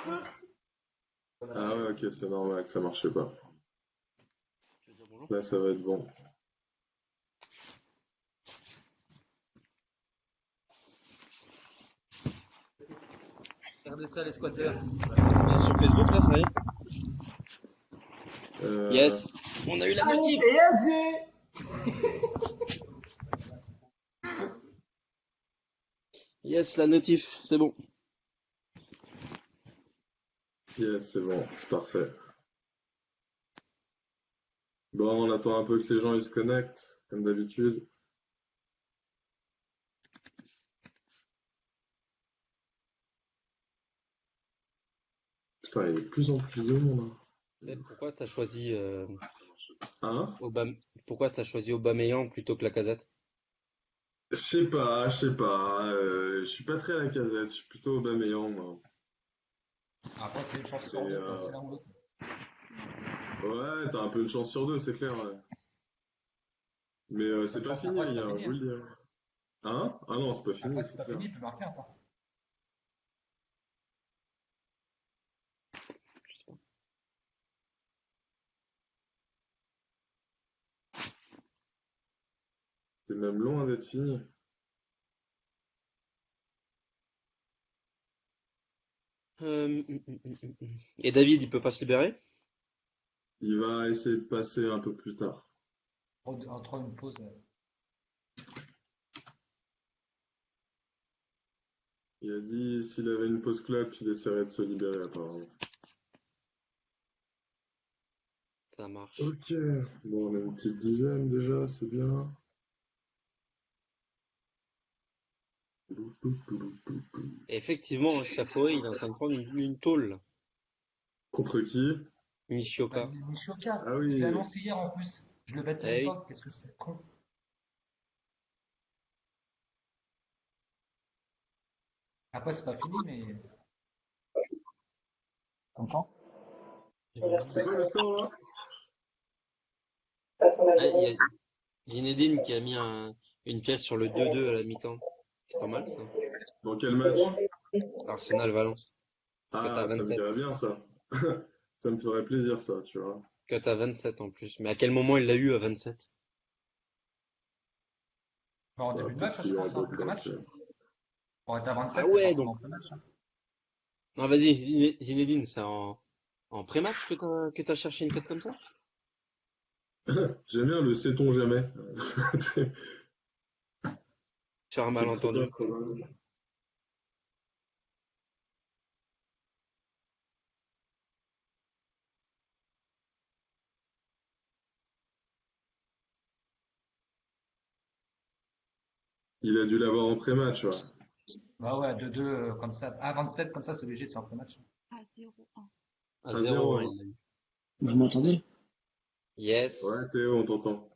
Ah ouais, ok, c'est normal que ça marche pas. Tu veux dire bonjour? Là, ça va être bon. Regardez ça, les squatteurs. Bien sur Facebook, là, ça y est. Euh, Yes. On a eu la Allez, notif. PSG! Yes, la notif, c'est bon. yes, c'est bon, c'est parfait. Bon, on attend un peu que les gens ils se connectent, comme d'habitude. Putain, il y a de plus en plus de monde, Seb, pourquoi t'as choisi hein. Hein? Pourquoi t'as choisi Aubameyang plutôt que Lacazette? Je sais pas. Je suis pas très à la casette, je suis plutôt Aubameyang, moi. Après, c'est une chance Et sur deux, c'est l'un ou l'autre. ouais, t'as un peu une chance sur deux, c'est clair, ouais. Mais c'est pas fini, Après, les c'est pas gars, je fini, vous hein. le dis, hein. Hein? Ah non, c'est pas Après, fini, c'est c'est pas clair. fini, il peut marquer encore. C'est même loin d'être fini. Et David, il peut pas se libérer? Il va essayer de passer un peu plus tard. Entre une pause. Il a dit s'il avait une pause clope, il essaierait de se libérer apparemment. Ça marche. Ok, bon, on a une petite dizaine déjà, c'est bien. Et effectivement, Chafoé, il est en train de prendre une tôle, là. Contre qui? Bah, Nishioka. Nishioka, Ah je l'ai oui, annoncé hier en plus. Je le bête même Eh oui. pas, qu'est-ce que c'est con. Après, c'est pas fini, mais. Content? c'est quoi le score là? Ah, il y a Zinedine qui a mis une pièce sur le 2-2 à la mi-temps. C'est pas mal, ça. Dans quel match? Arsenal-Valence. Cote à Ah, ça me 27. dirait bien ça. Ça me ferait plaisir ça, tu vois. Cote à 27 en plus. Mais à quel moment il l'a eu à 27? Bah, en Bah, début de peut-être match, hein, je qu'il a pense, en d'autres pré-match. matchs. Pour être à Ah 27, c'est ouais, forcément donc. en pré-match, hein. Ah, vas-y, Zinedine, c'est en pré-match que t'as cherché une cote comme ça? J'aime bien le sait-on jamais. Sur un C'est très bien malentendu. programmé. Il a dû l'avoir en pré-match, ouais. Bah ouais, 2-2, comme ça. À 27, comme ça, c'est léger, c'est en pré-match. À À 0-1, 0-1. il l'a eu. Vous m'entendez? Yes. Ouais, Théo, on t'entend.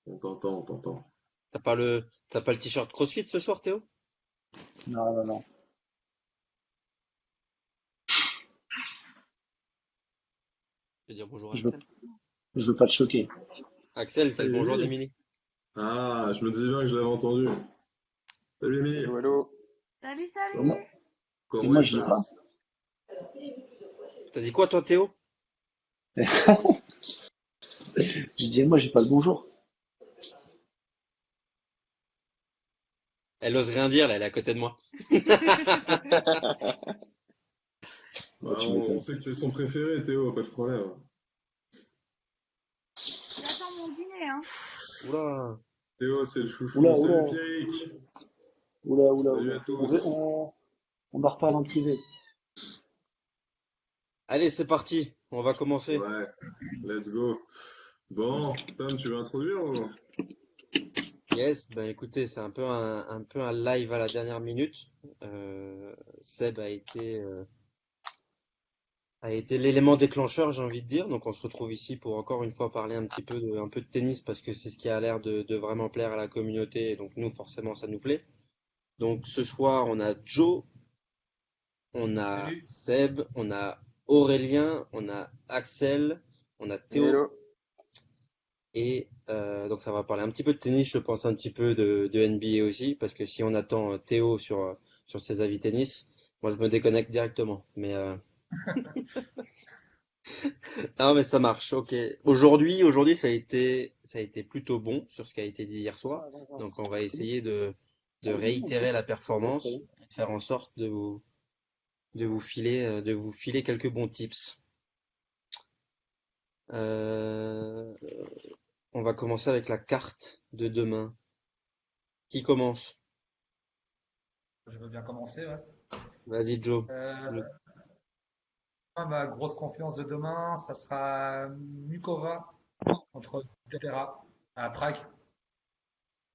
On t'entend, on t'entend. T'as pas le t-shirt CrossFit ce soir, Théo? Non, non, non. Je veux dire bonjour Je veux, Axel. je veux pas te choquer. Axel, t'as le bonjour Salut. d'Emilie. Ah, je me disais bien que je l'avais entendu. Salut Émilie. Hello, hello. Salut, Et moi, salut! et Comment moi je l'ai pas. estás? T'as dit quoi toi, Théo? Je disais, moi, j'ai pas le bonjour. Elle ose rien dire, là, elle est à côté de moi. Bah, Bah, tu on m'étonnes. sait que t'es son préféré, Théo, pas de problème. J'attends mon dîner, hein. Oula. Théo, c'est le Oula, chouchou. Salut oula, Pierrick. oula, oula, Salut oula. à On, va- tous. on en reparle en privé. Allez, c'est parti. On va commencer. Ouais, let's go. Bon, Tom, tu veux introduire ou... Yes, ben écoutez, c'est un peu un live à la dernière minute. Seb a été l'élément déclencheur, j'ai envie de dire. Donc on se retrouve ici pour encore une fois parler un peu de tennis parce que c'est ce qui a l'air de vraiment plaire à la communauté. Et donc nous, forcément, ça nous plaît. Donc ce soir, on a Joe, on a Salut. Seb, on a Aurélien, on a Axel, on a Théo. Hello. Et donc ça va parler un petit peu de tennis, je pense un petit peu de NBA aussi, parce que si on attend Théo sur ses avis tennis, Moi, je me déconnecte directement. Non, mais ça marche. Ok. Aujourd'hui, ça a été plutôt bon sur ce qui a été dit hier soir. Donc, on va essayer de réitérer la performance et de faire en sorte de vous filer quelques bons tips. Euh, on va commencer avec la carte de demain. Qui commence? Je veux bien commencer, ouais. Vas-y, Joe. Euh, Ma grosse confiance de demain, ça sera Mukova contre Pera à Prague.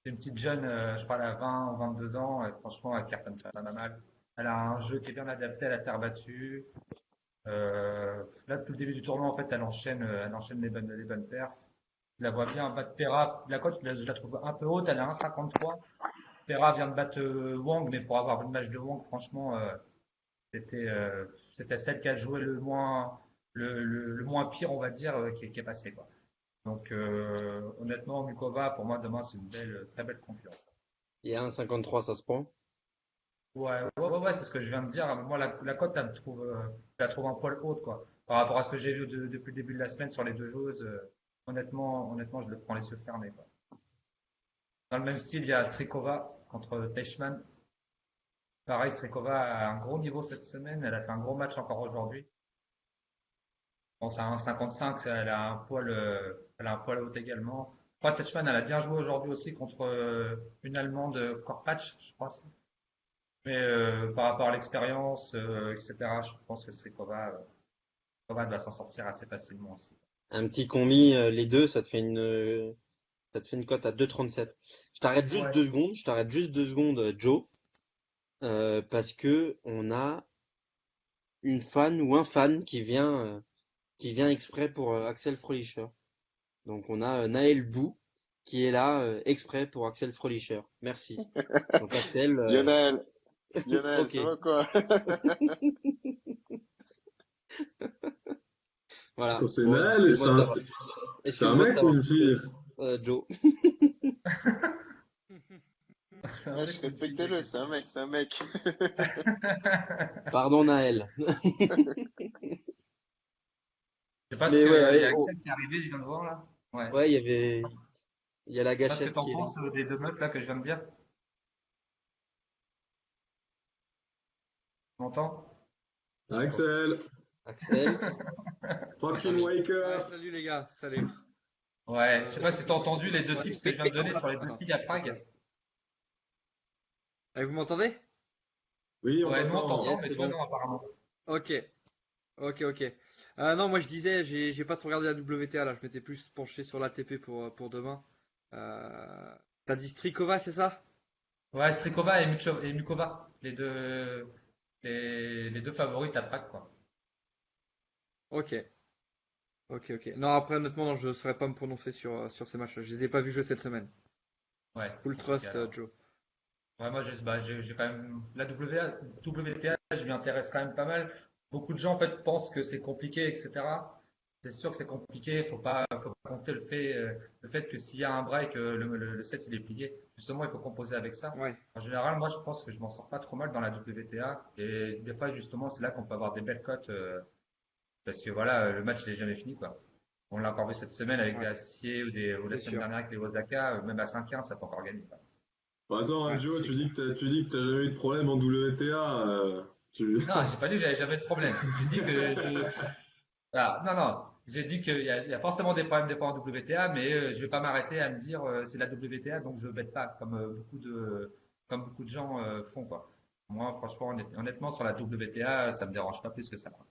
C'est une petite jeune, je crois, elle a 20 ou 22 ans, et franchement, elle cartonne pas mal. Elle a un jeu qui est bien adapté à la terre battue. Là, depuis le début du tournoi, en fait, elle enchaîne les bonnes perfs. Je la vois bien battre Pera. La cote, je la trouve un peu haute, elle est à 1,53. Pera vient de battre Wang, mais pour avoir vu le match de Wang, franchement, c'était c'était celle qui a joué le moins pire, on va dire, qui est passé, quoi. Donc, honnêtement, Mukova, pour moi, demain, c'est une très belle concurrence. Il y a 1,53, ça se prend. Ouais, c'est ce que je viens de dire. Moi, la cote, je la trouve un poil haute, quoi. Par rapport à ce que j'ai vu depuis le début de la semaine sur les deux joueuses, honnêtement, je le prends les yeux fermés, quoi. Dans le même style, il y a Strikova contre Teichmann. Pareil, Strikova a un gros niveau cette semaine. Elle a fait un gros match encore aujourd'hui. Bon, c'est un 55, elle a un poil haut également. Je crois que Teichmann, elle a bien joué aujourd'hui aussi contre une Allemande, Korpatsch, je crois. Mais par rapport à l'expérience, etc., je pense que Strikova doit s'en sortir assez facilement aussi. Un petit combi, les deux, ça te fait une cote à 2,37. Je t'arrête juste Ouais. 2 secondes. Je t'arrête juste 2 secondes, Joe, parce que on a une fan ou un fan qui vient exprès pour Axel Fröhlicher. Donc on a Naël Bou qui est là exprès pour Axel Fröhlicher. Merci. Donc Axel, Lionel, Lionel, ok, ça va quoi? voilà. Attends, c'est Bon, Naël et c'est un excuse-moi de mec ou t'avoir une coupé, fille? Joe. C'est un Wesh, mec ou une fille, respectez-le, c'est un mec, c'est un mec. Pardon Naël. Je sais pas ce Mais que, il y ouais, a oh, Axel qui est arrivé, je viens de voir là. Ouais. ouais, il y a la Je sais pas ce que gâchette t'en qui est là. penses des deux meufs là que je viens de dire. Tu m'entends? Axel, Axel. fucking wake Ouais, up! salut les gars, salut. Ouais, je sais pas si t'as entendu les deux tips que je viens de donner sur les deux Attends, filles à Prague. vous m'entendez? Oui, on Ouais, nous on t'entend. t'entend, Yes, mais c'est toi bon. non apparemment. Ok, ok. Non, moi je disais, j'ai pas trop regardé la WTA là, je m'étais plus penché sur l'ATP pour demain. T'as dit Strikova, c'est ça? Ouais, Strikova et Mukova, les deux favorites à Prague, quoi. Ok, ok. Non, après honnêtement, non, je saurais pas me prononcer sur ces matchs-là. Je les ai pas vus jouer cette semaine. Ouais, Full compliqué trust, alors. Joe. Ouais, moi, j'ai quand même la WTA, je m'y intéresse quand même pas mal. Beaucoup de gens en fait pensent que c'est compliqué, etc. C'est sûr que c'est compliqué. Faut pas compter le fait que s'il y a un break, le set il est plié. Justement, il faut composer avec ça. Ouais, En général, moi, je pense que je m'en sors pas trop mal dans la WTA. Et des fois, justement, c'est là qu'on peut avoir des belles cotes, parce que voilà, le match il est jamais fini, quoi. On l'a encore vu cette semaine avec des ouais, Acier ou la c'est semaine sûr. dernière avec les Osaka, même à 5-1, ça peut encore gagner, quoi. Bah, attends, Ouais, Joe, c'est clair. tu dis que t'as jamais eu de problème en WTA. Non, j'ai pas dit que j'avais jamais de problème. J'ai dit que non. J'ai dit il y a forcément des problèmes des fois en WTA, mais je vais pas m'arrêter à me dire c'est la WTA, donc je bête pas, comme beaucoup de gens font, quoi. Moi, franchement, honnêtement, sur la WTA, ça me dérange pas plus que ça, quoi.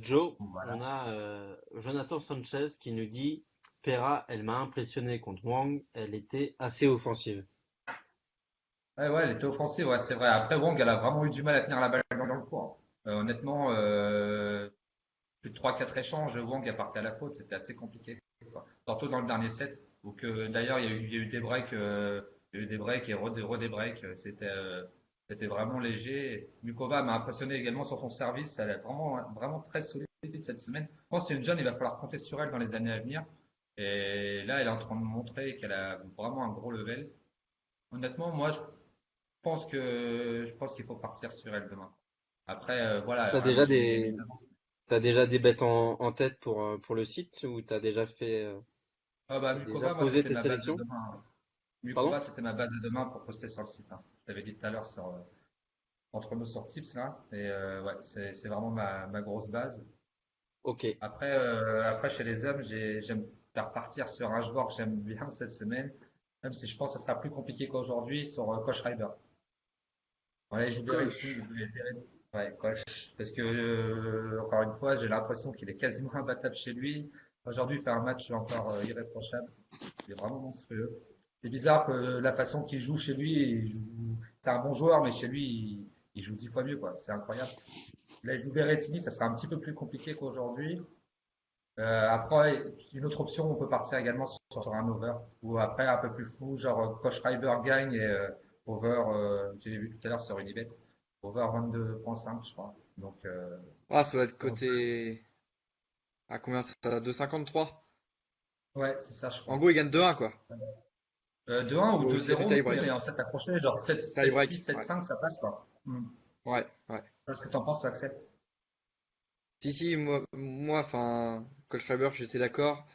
Joe, on Voilà. a Jonathan Sanchez qui nous dit Pera, elle m'a impressionné contre Wang, elle était assez offensive. Ouais, elle était offensive, ouais, c'est vrai. Après, Wong, elle a vraiment eu du mal à tenir la balle dans le court. Honnêtement, plus de 3-4 échanges, Wong est parti à la faute, c'était assez compliqué, quoi. Surtout dans le dernier set, où que d'ailleurs il y a eu des breaks, il y a eu des breaks et des breaks, c'était vraiment léger. Mukova m'a impressionné également sur son service, elle est vraiment très solide cette semaine. Je pense que c'est une jeune, il va falloir compter sur elle dans les années à venir. Et là, elle est en train de montrer qu'elle a vraiment un gros level. Honnêtement, moi, Je pense qu'il faut partir sur elle demain. Après, voilà, T'as vraiment, déjà j'ai une game des, d'avance. t'as déjà des bêtes en tête pour le site ou t'as déjà Ah bah, t'as déjà Mukova, moi, posé c'était tes ma base de sélections? demain. Pardon? Mukova, c'était ma base de demain pour poster sur le site, hein. Je t'avais dit tout à l'heure entre nos sur Tips, là. Et ouais, c'est vraiment ma grosse base. Ok. Après, chez les hommes, j'aime faire partir sur un joueur que j'aime bien cette semaine, même si je pense que ça sera plus compliqué qu'aujourd'hui, sur Koch Rider. Voilà, il joue Berrettini, Coach. ouais, Koch. Parce que, encore une fois, j'ai l'impression qu'il est quasiment imbattable chez lui. Aujourd'hui, il fait un match encore irréprochable. Il est vraiment monstrueux. C'est bizarre que la façon qu'il joue chez lui, c'est un bon joueur, mais chez lui, il joue 10 fois mieux, quoi. C'est incroyable. Là, il joue Berrettini, ça sera un petit peu plus compliqué qu'aujourd'hui. Après, une autre option, on peut partir également sur un over, ou après un peu plus flou, genre Kohlschreiber gagne et over, je l'ai vu tout à l'heure sur Unibet, over 22,5 je crois. Donc, Ah, ça va être donc, côté. À combien ça? 2,53. ouais, c'est ça, je En crois. gros, il gagne 2-1, quoi. 2-1 ou Ou s'il y a du 2-0, oui, tie-break. mais en 7 accroché, genre 7-6, Tie-break, ouais. 7-5, ça passe, quoi. Ouais, ouais. Qu'est-ce que t'en penses, toi, Axel? Si, si, enfin, Coach Schreiber, j'étais d'accord.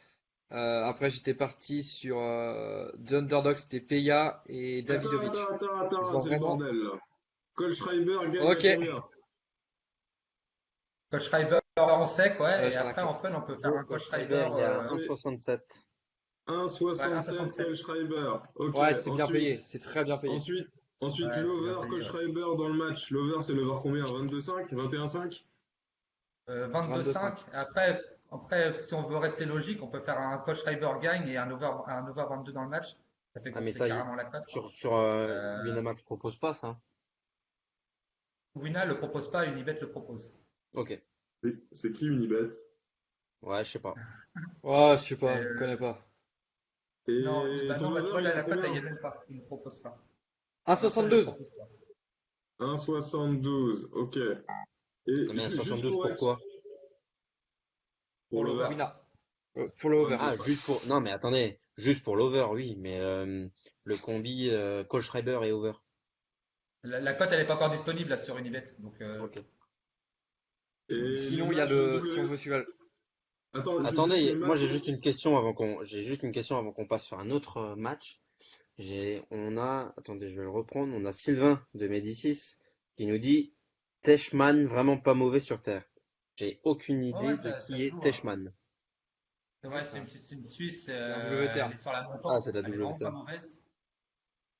Après, j'étais parti sur The Underdog, c'était Peya et Davidovic. Je vois C'est le vraiment. bordel, là. Schreiber gagne à Ok, combien? Kohlschreiber en sec, ouais, et je après, en t'arrête. fun, on peut faire Joe un Schreiber, Kohlschreiber, il est à Allez, 1,67. ouais, 1,67 1,67. Schreiber. Ok, Ouais, c'est bien ensuite, payé, c'est très bien payé. ensuite, ensuite Ouais, c'est bien l'over payé, ouais. Schreiber dans le match. L'over, c'est l'over combien? 22,5? 21,5? 22,5. 22,5. Après, si on veut rester logique, on peut faire un coach Schreiber gagne et un over 22 dans le match. Ça fait Ah, mais gonfler ça, carrément la cote, quoi. sur Euh, Winamax propose pas ça. Wina le propose pas, Unibet le propose. Ok. C'est qui Unibet? Ouais, je sais pas. Ouais, je sais pas, je connais Euh, pas. non, Et bah ton non, bah tu over, vois, il est à la cote, elle y est combien? même pas. Il ne propose pas. Un seul le 1,72. propose pas. 1,72. Ok. Et Non, mais à juste 72 pour être pourquoi? Pour pour l'over? l'over. Wina. Pour le over. Ah, 22,5. juste pour. Non, mais attendez, juste pour l'over, oui, mais le combi Cole Schreiber et over. La cote, elle n'est pas encore disponible là sur Unibet. Donc, Ok. Et le Sinon, il y a match de le. Si on W. veut suivre. Attends, juste le Attendez, moi match. j'ai juste une question avant qu'on passe sur un autre match. Attendez, je vais le reprendre. On a Sylvain de Médicis qui nous dit Teichmann vraiment pas mauvais sur terre. J'ai aucune ouais, idée de ça qui se est joue, hein. Teichmann. C'est Ouais, vrai, c'est une Suisse, c'est un elle est WTA. sur la Ah, montante. c'est de la Elle est vraiment pas WTA. mauvaise.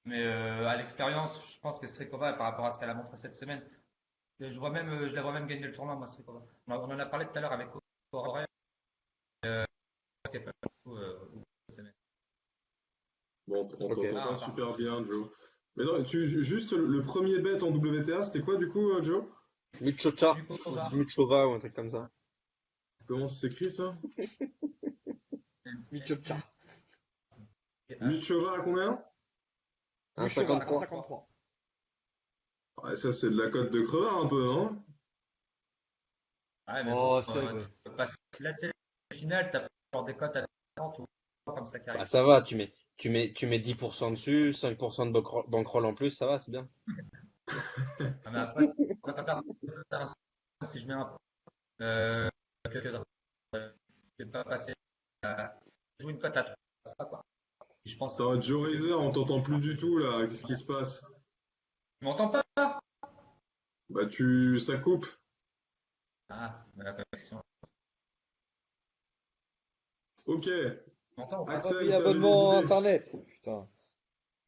Mais à l'expérience, je pense que Strikova, par rapport à ce qu'elle a montré cette semaine, je la vois même gagner le tournoi, moi, Strikova. On en a parlé tout à l'heure avec Aurélien, qu'elle fait cette semaine. Bon, on Ok. t'entend pas Ah, pardon. super bien, Joe. Mais non, juste le premier bet en WTA, c'était quoi du coup, Joe? Michocha, Mukova. Michova ou un truc comme ça. Comment ça s'écrit ça? Michopcha. Michova à combien? Muchova, 1,53. 1,53. Ouais, ça c'est de la cote de crevard un peu, non? Ouais, mais bon, Oh, c'est vrai. parce que là, tu sais, au final, t'as pas des cotes à 30 ou comme ça qui Bah arrive. ça va, tu mets 10% dessus, 5% de bankroll en plus, ça va, c'est bien. Ah, mais après, on va pas faire un si je mets un euh, que je vais pas passer à jouer une cote à 3, ça, quoi. Je pense Attends, Joe que Reiser, on t'entend plus du tout là, qu'est-ce qui se passe? tu m'entends pas? Bah ça coupe. Ah, mais la connexion. Ok. Tu m'entends ou J'ai pas? pas Axel, payé t'avais des abonnement idées. internet. Putain.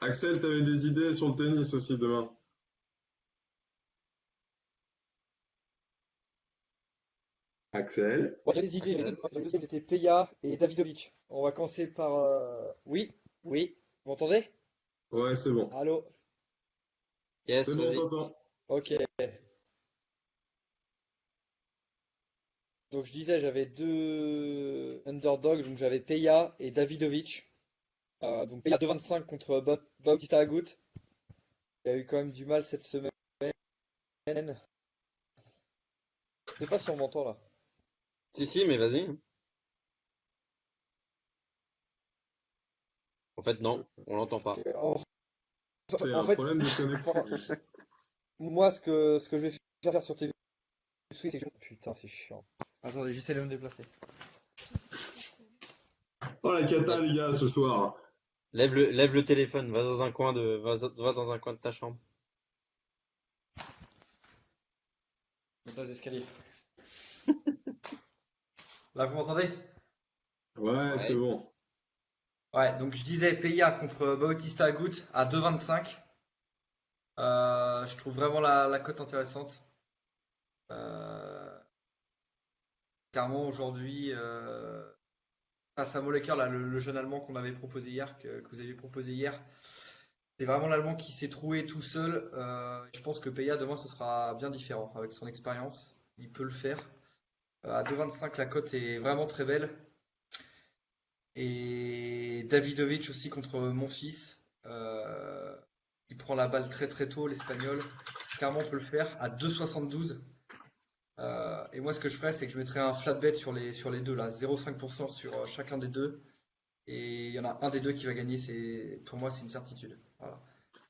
Axel, t'avais des idées sur le tennis aussi demain. Axel? Bon, j'ai des idées. Les deux c'était Peya et Davidovic. On va commencer par. Oui, oui. Vous m'entendez? Ouais, c'est bon. Allô? Yes, C'est bon, vas-y. t'entends. Ok. Donc je disais, j'avais deux underdogs. Donc j'avais Peya et Davidovic. Donc Peya 2,25 contre Bautista Agut. Il a eu quand même du mal cette semaine. Je sais pas si on m'entend là. Si, mais vas-y. En fait, non, on l'entend pas. Ok. C'est En un fait, problème de connexion. moi, ce que je vais faire sur TV Switch, c'est que putain, c'est chiant. Attendez, j'essaie de me déplacer. Oh la cata, les gars, ce soir. Lève le téléphone, va dans un coin va dans un coin de ta chambre. Monte les escaliers. Là, vous m'entendez? Ouais, c'est bon. Ouais, donc je disais PIA contre Bautista Agut à 2,25. Je trouve vraiment la cote intéressante. Euh, Clairement, aujourd'hui, face à Molleker, là, le jeune Allemand qu'on avait proposé hier, que vous aviez proposé hier, c'est vraiment l'Allemand qui s'est troué tout seul. Je pense que PIA demain, ce sera bien différent. Avec son expérience, il peut le faire. À 2,25, la cote est vraiment très belle. Et Davidovic aussi contre Monfils. Il prend la balle très très tôt, l'Espagnol. Clairement, on peut le faire à 2,72. Et moi, ce que je ferais, c'est que je mettrais un flat bet sur les deux, là, 0,5% sur chacun des deux. Et il y en a un des deux qui va gagner. Pour moi, c'est une certitude. Voilà.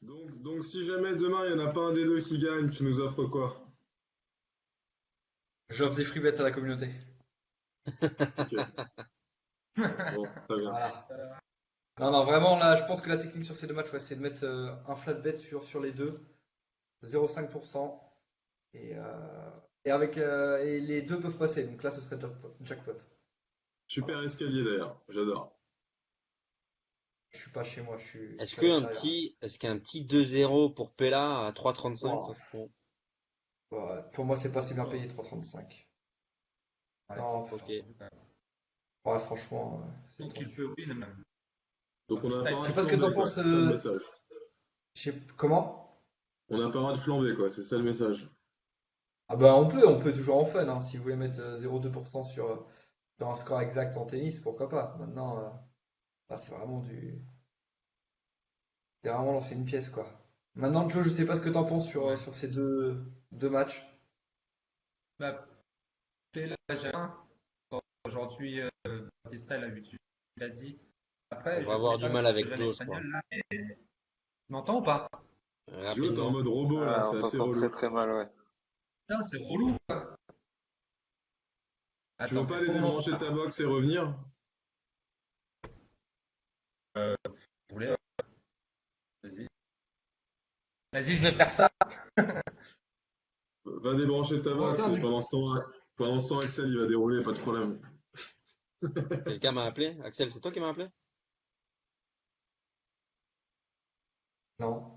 Donc, si jamais demain, il n'y en a pas un des deux qui gagne, tu nous offres quoi? J'offre des free bets à la communauté. Ok. Bon, très bien. Voilà. Non, vraiment, là, je pense que la technique sur ces deux matchs, ouais, c'est de mettre un flat bet sur les deux, 0,5%. Et, et les deux peuvent passer. Donc là, ce serait jackpot. Super escalier d'ailleurs, j'adore. Je suis pas chez moi, je suis Est-ce à l'extérieur. qu'un petit 2-0 pour Pella à 3,35, Wow. ça se fait? Ouais, pour moi, c'est pas si bien payé, 3,35. Non, Ok. ouais, franchement, c'est Donc trop. il peut win même. Donc on a pas Je le droit sais de pas ce que flamber, t'en quoi, penses, c'est ça le message. Comment? On n'a pas le droit de flamber, quoi, c'est ça le message. Ah bah on peut toujours en fun, hein, si vous voulez mettre 0,2% sur un score exact en tennis, pourquoi pas. Maintenant, là, c'est vraiment lancer une pièce, quoi. Maintenant, Joe, je sais pas ce que t'en penses sur ces deux matchs. Bah, Pella, j'ai un. Aujourd'hui, Batista, il a eu tu l'as dit. Après, On je va ne avoir connais du pas mal le avec jeune Joe, je crois. espagnol là, mais tu m'entends ou pas? Joe, t'es en Rapidement. mode robot là, Ah, c'est on assez t'entend très relou. très mal, ouais. Putain, c'est relou, quoi. Tu veux Attends, pas est-ce aller qu'on débrancher m'entend? ta box et revenir? Vous voulez? Vas-y. Vas-y, je vais faire ça. Va débrancher ta On box m'entend et du coup. pendant ce temps, Axel il va dérouler, pas de problème. Quelqu'un m'a appelé? Axel, c'est toi qui m'as appelé? Non.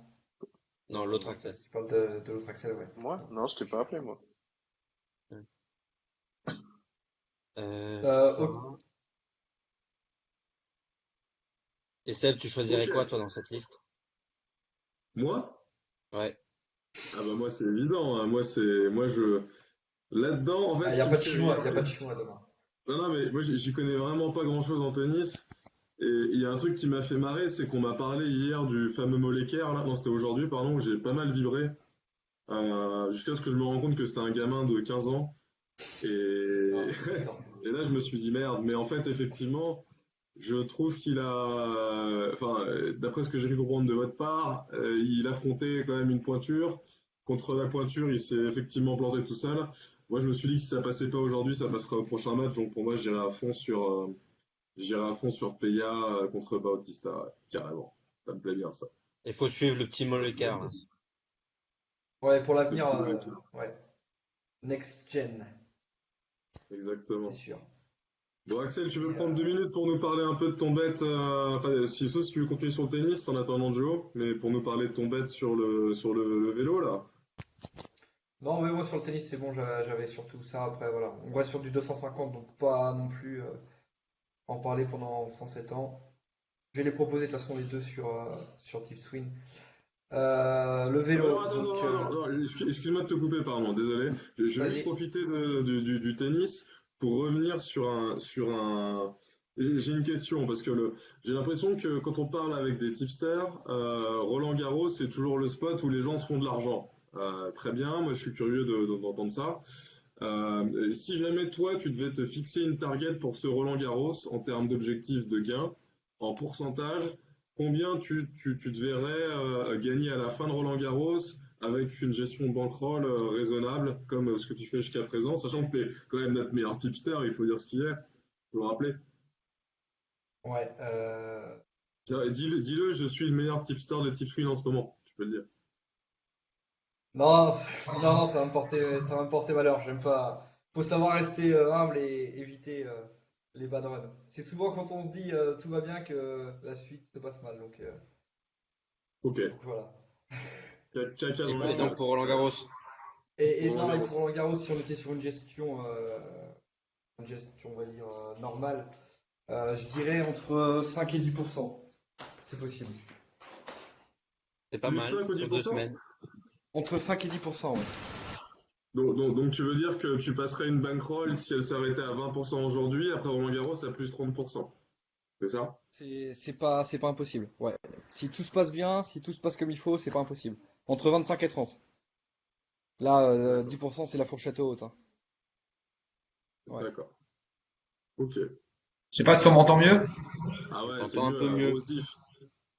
Non, Non, l'autre je sais pas Axel. si tu parles de l'autre Axel, ouais. Moi? Non. Non, je t'ai pas appelé, moi. Euh, Ça ok. va. Et Seb, tu choisirais Ok. quoi, toi, dans cette liste? Moi? Ouais. Ah bah moi c'est évident, hein. Là-dedans, en fait, Il ce n'y a qui me pas de fait chinois, rire. il a pas de chinois demain. Non, mais moi j'y connais vraiment pas grand-chose en tennis. Et il y a un truc qui m'a fait marrer, c'est qu'on m'a parlé hier du fameux Molleker, là, non c'était aujourd'hui, pardon, où j'ai pas mal vibré, jusqu'à ce que je me rende compte que c'était un gamin de 15 ans. Et, Ah, putain. et là je me suis dit merde, mais en fait effectivement, je trouve qu'il a, enfin, d'après ce que j'ai pu comprendre de votre part, il affrontait quand même une pointure. Contre la pointure, il s'est effectivement planté tout seul. Moi je me suis dit que si ça passait pas aujourd'hui, ça passera au prochain match, donc pour moi j'irai à fond sur Peya contre Bautista, ouais, carrément. Ça me plaît bien ça. Il faut suivre le petit Molleker, là. Ouais, pour Le l'avenir, petit Molleker. ouais. Next gen, c'est Exactement. sûr. Bon Axel, tu veux Et, prendre 2 minutes pour nous parler un peu de ton bet, enfin si tu veux continuer sur le tennis en attendant Joe, mais pour nous parler de ton bet sur le vélo là. Non, mais moi sur le tennis, c'est bon, j'avais surtout ça. Après, voilà. On va sur du 250, donc pas non plus en parler pendant 107 ans. Je vais les proposer de toute façon les deux sur Tipswin. Le Ah bah non, vélo, attends, donc attends, attends, attends, excuse-moi de te couper, pardon, désolé. Je vais juste vas-y. profiter du tennis pour revenir sur un. J'ai une question parce que j'ai l'impression que quand on parle avec des tipsters, Roland Garros c'est toujours le spot où les gens se font de l'argent. Très bien, moi je suis curieux d'entendre ça. Si jamais toi tu devais te fixer une target pour ce Roland Garros en termes d'objectif de gain, en pourcentage, combien tu te verrais gagner à la fin de Roland-Garros avec une gestion bankroll raisonnable, comme ce que tu fais jusqu'à présent, sachant que tu es quand même notre meilleur tipster, il faut dire ce qu'il est, faut le rappeler. Ouais. Dis-le, je suis le meilleur tipster de Tipswin en ce moment, tu peux le dire. Non, non, non, ça va me porter malheur. J'aime pas. Faut savoir rester humble et éviter les bad runs. C'est souvent quand on se dit tout va bien que la suite se passe mal. Ok, Donc voilà. caca dans la Et donc tête. pour Roland Garros. Et Roland non, et Garros. pour Roland Garros, si on était sur une gestion, on va dire, normale, je dirais entre 5 et 10%. C'est possible. C'est pas Plus mal 5 ou sur 2 10%? semaines. Entre 5 et 10%, ouais. Donc tu veux dire que tu passerais une bankroll si elle s'arrêtait à 20% aujourd'hui, après Roland Garros à plus 30%. C'est ça? C'est pas impossible. Ouais. Si tout se passe bien, si tout se passe comme il faut, c'est pas impossible. Entre 25 et 30. Là, D'accord. 10%, c'est la fourchette haute, hein. Ouais. D'accord. Ok. Je sais pas si on m'entend mieux. Ah On ouais, c'est t'entend un mieux peu là, mieux. grosse diff.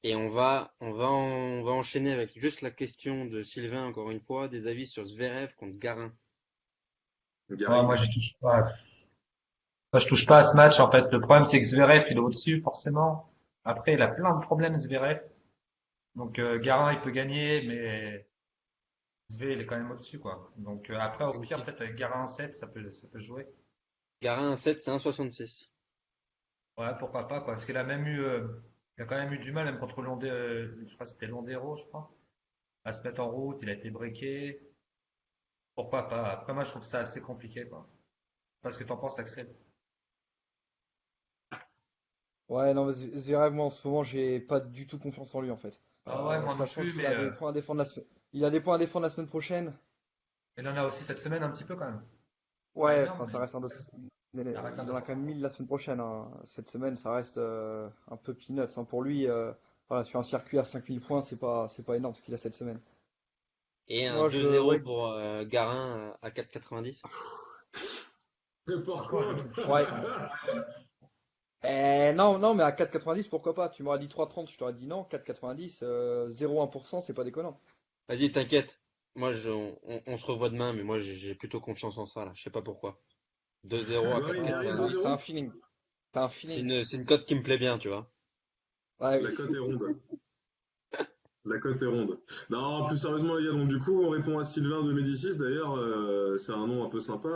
Et on va enchaîner avec juste la question de Sylvain, encore une fois, des avis sur Zverev contre Garin. Ouais, moi, Garine. j'y touche pas. Moi, je touche pas à ce match, en fait. Le problème, c'est que Zverev, il est au-dessus, forcément. Après, il a plein de problèmes, Zverev. Donc, Garin, il peut gagner, mais Zverev, il est quand même au-dessus, quoi. Donc, après, au Donc pire, si peut-être avec Garin 7, ça peut jouer. Garin 1,7, c'est 1,66. Ouais, pourquoi pas, quoi. Parce qu'il a même eu, il a quand même eu du mal, même contre je crois que c'était Londero, je crois, à se mettre en route. Il a été breaké. Pourquoi pas? Après, moi, je trouve ça assez compliqué, quoi. Parce que t'en penses, Axel? Ouais, non, mais Zverev, moi, en ce moment, j'ai pas du tout confiance en lui, en fait. Ah ouais, moi non Sachant plus, qu'il mais a des points à défendre il a des points à défendre la semaine prochaine. il en a aussi cette semaine un petit peu quand même. Pas Ouais, énorme, enfin, mais ça reste ça reste un il en a quand même 1000 250. la semaine prochaine, hein. Cette semaine, ça reste un peu peanuts, hein. Pour lui, voilà, sur un circuit à 5000 points, c'est pas énorme ce qu'il a cette semaine. Et un Moi, 2-0 ouais, pour Garin à 4,90. N'importe Franchement, je quoi. le trouve chaud ouais. ce match. Non, non, mais à 4,90, pourquoi pas? Tu m'aurais dit 3,30, je t'aurais dit non. 4,90, 0,1%, c'est pas déconnant. Vas-y, t'inquiète. On se revoit demain, mais moi j'ai plutôt confiance en ça là. Je sais pas pourquoi. 2-0 à Garine Ouais, 4,90. t'as un 2-0? feeling. T'as un feeling. C'est une cote qui me plaît bien, tu vois. Ouais, La oui. cote est ronde. La cote est ronde. Non, plus sérieusement, les gars, donc du coup, on répond à Sylvain de Médicis. D'ailleurs, c'est un nom un peu sympa,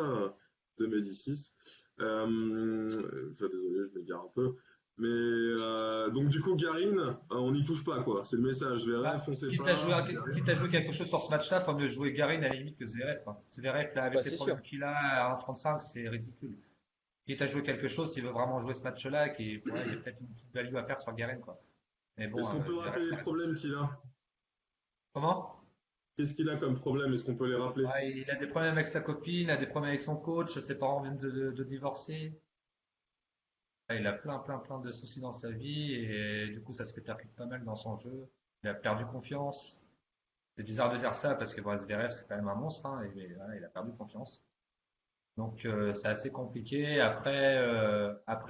de Médicis. Enfin, désolé, je m'égare un peu. Mais donc du coup, Garine, on n'y touche pas, quoi. C'est le message. Verret, Bah, foncez pas. Garine. quitte à jouer quelque chose sur ce match-là, faut mieux jouer Garin à la limite que Zverev, quoi. Zverev, là, Bah, avec les c'est sûr. problèmes qu'il a à 1,35, c'est ridicule. Quitte à jouer quelque chose, s'il veut vraiment jouer ce match-là, ouais, il y a peut-être une petite value à faire sur Garin, quoi. Mais bon, Est-ce qu'on peut Zverev, rappeler les ça reste problèmes au-dessus. qu'il a? Comment? Qu'est-ce qu'il a comme problème? Est-ce qu'on peut les rappeler? Ouais, il a des problèmes avec sa copine, il a des problèmes avec son coach, ses parents viennent de divorcer. Ouais, il a plein de soucis dans sa vie et du coup, ça se répercute pas mal dans son jeu. Il a perdu confiance. C'est bizarre de dire ça parce que bon, Zverev, c'est quand même un monstre, hein, et voilà, il a perdu confiance. Donc, c'est assez compliqué. Après,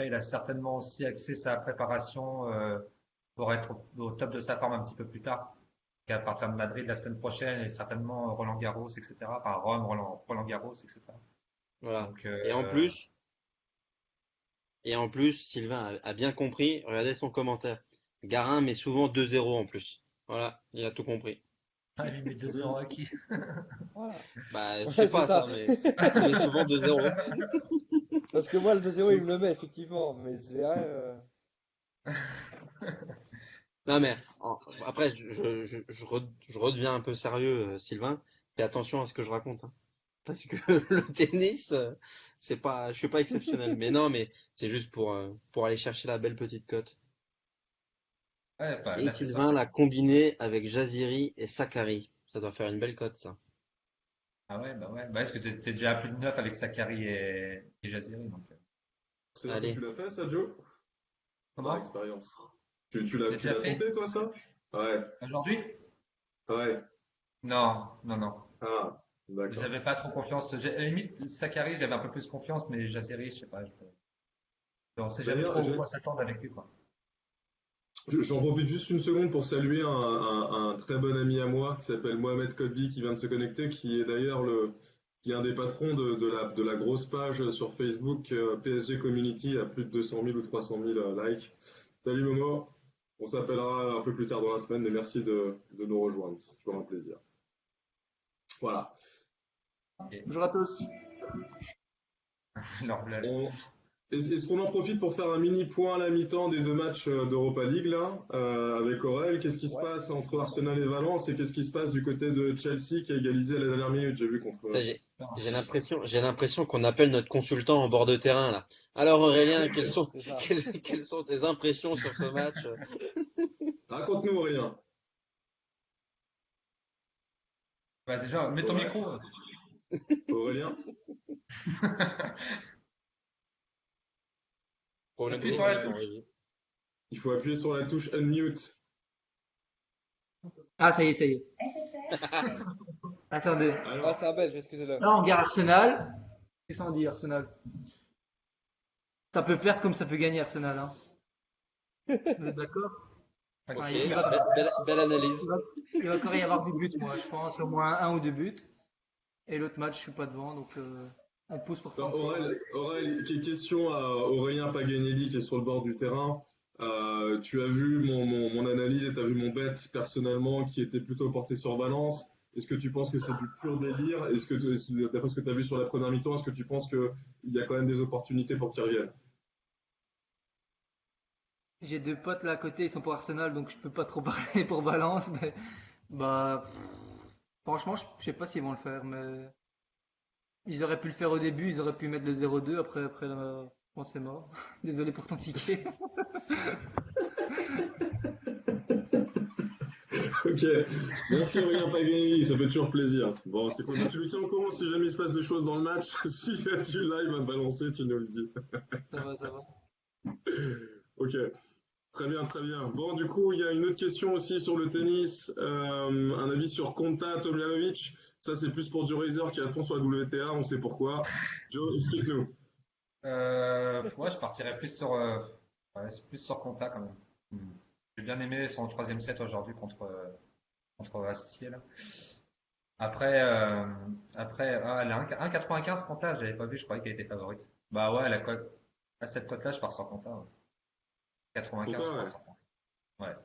il a certainement aussi axé sa préparation pour être au top de sa forme un petit peu plus tard. À partir de Madrid la semaine prochaine et certainement Roland Garros, etc. Enfin, Rome, Roland Garros, etc. Voilà. Donc, Et en plus, Sylvain a bien compris. Regardez son commentaire. Garin met souvent 2-0 en plus. Voilà, il a tout compris. il met Trop 200 bien. acquis. Voilà. Bah, je sais Ouais, c'est pas ça. ça, mais il met souvent 2-0. Parce que moi, le 2-0, il me le met, effectivement. Mais c'est vrai. Non mais après, je redeviens un peu sérieux, Sylvain. Fais attention à ce que je raconte, hein. Parce que le tennis, c'est pas, je suis pas exceptionnel. Mais non, mais c'est juste pour aller chercher la belle petite cote. Ouais, bah, Et là, c'est sûr, Sylvain l'a combiné avec Jaziri et Sakari. Ça doit faire une belle cote, ça. ah ouais, bah ouais. Bah, est-ce que t'es déjà à plus de 9 avec Sakari et Jaziri, donc. C'est-à-dire que tu Allez, l'as fait, ça, Joe? Par Comment? expérience. T'as Tu déjà l'as fait? tenté, toi, ça? Ouais. Aujourd'hui? Ouais. Non, non, non. Ah, d'accord. J'avais pas trop confiance. À la limite, Sakari, j'avais un peu plus confiance, mais Jaziri, je sais pas. On sait jamais D'ailleurs, trop où on s'attendre avec lui, quoi. J'en profite juste une seconde pour saluer un très bon ami à moi qui s'appelle Mohamed Kodbi qui vient de se connecter, qui est d'ailleurs qui est un des patrons de la grosse page sur Facebook PSG Community à plus de 200 000 ou 300 000 likes. Salut Momo, on s'appellera un peu plus tard dans la semaine, mais merci de nous rejoindre, c'est toujours un plaisir. Voilà. Bonjour à tous. Leur blague. Est-ce qu'on en profite pour faire un mini point à la mi-temps des deux matchs d'Europa League là, avec Aurel? Qu'est-ce qui se passe entre Arsenal et Valence et qu'est-ce qui se passe du côté de Chelsea qui a égalisé à la dernière minute? J'ai vu contre. Là, j'ai l'impression qu'on appelle notre consultant en bord de terrain là. Alors Aurélien, C'est ça. quelles sont tes impressions sur ce match? Raconte-nous Aurélien. Bah, déjà, mets ton Ouais. micro. Aurélien. Problème Appuie sur la technique, touche. vas-y. Il faut appuyer sur la touche unmute. Ah, ça y est, ça y est. Attendez. Ah, Alors, c'est un Belge, excusez-le. Là, on regarde Arsenal. Qu'est-ce qu'on dit, Arsenal? Ça peut perdre comme ça peut gagner, Arsenal. Hein. Vous êtes d'accord? Ok, Ah, il va, belle analyse. il va encore y avoir du but, moi. Je pense au moins un ou deux buts. Et l'autre match, je suis pas devant, donc on pousse pour alors, Francfort. Aurel, question à Aurélien Paganelli qui est sur le bord du terrain. Tu as vu mon analyse et tu as vu mon bet personnellement qui était plutôt porté sur Valence. Est-ce que tu penses que c'est du pur délire? D'après ce que tu as vu sur la première mi-temps, est-ce que tu penses qu'il y a quand même des opportunités pour qu'ils reviennent? J'ai deux potes là à côté, ils sont pour Arsenal, donc je peux pas trop parler pour Valence. Mais bah, franchement, je sais pas s'ils vont le faire, mais ils auraient pu le faire au début, ils auraient pu mettre le 0-2 après bon, c'est mort. Désolé pour ton ticket. Ok, merci Aurélien Paganelli, ça fait toujours plaisir. Bon, c'est cool. Tu me tiens au courant si jamais il se passe des choses dans le match. Si tu live à me balancer, tu nous le dis. Ça va, ça va. Ok, très bien, très bien. Bon, du coup, il y a une autre question aussi sur le tennis. Un avis sur Konta, Tomljanovic. Ça, c'est plus pour Joe Razer qui est à fond sur la WTA, on sait pourquoi. Joe, explique-nous. Moi, je partirais ouais, c'est plus sur Conta quand même. J'ai bien aimé son troisième set aujourd'hui contre Astier, là. Après, elle a 1,95 Conta, j'avais pas vu, je croyais qu'elle était favorite. Bah ouais, à cette cote-là, je pars sur Conta. Ouais. 95, Konta, je ouais. pars sur Conta. Ouais.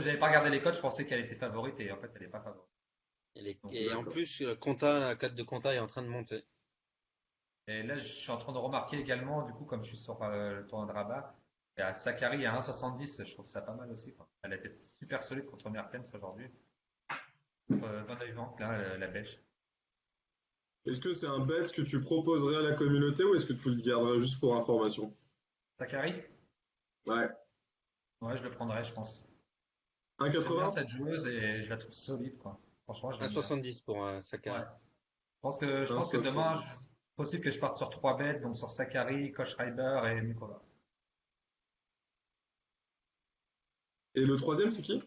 J'avais pas regardé les cotes, je pensais qu'elle était favorite et en fait, elle est pas favorite. Donc, Et en D'accord. plus, la cote de Conta est en train de monter. et là, je suis en train de remarquer également, du coup, comme je suis sur le tournoi de Rabat, et à Sakari à 1,70, je trouve ça pas mal aussi, quoi. Elle a été super solide contre Mertens aujourd'hui. Contre Van Uyvank, là, la Belge. Est-ce que c'est un bet que tu proposerais à la communauté ou est-ce que tu le garderais juste pour information? Sakari? Ouais. Ouais, je le prendrais, je pense. J'aime bien 1,80? cette joueuse et je la trouve solide, quoi. Franchement, je l'aime bien. 1,70 pour un Sakari. Ouais. Je pense que demain, possible que je parte sur 3 bêtes, donc sur Sakari, Kohlschreiber et Mikova. Et le troisième, c'est qui?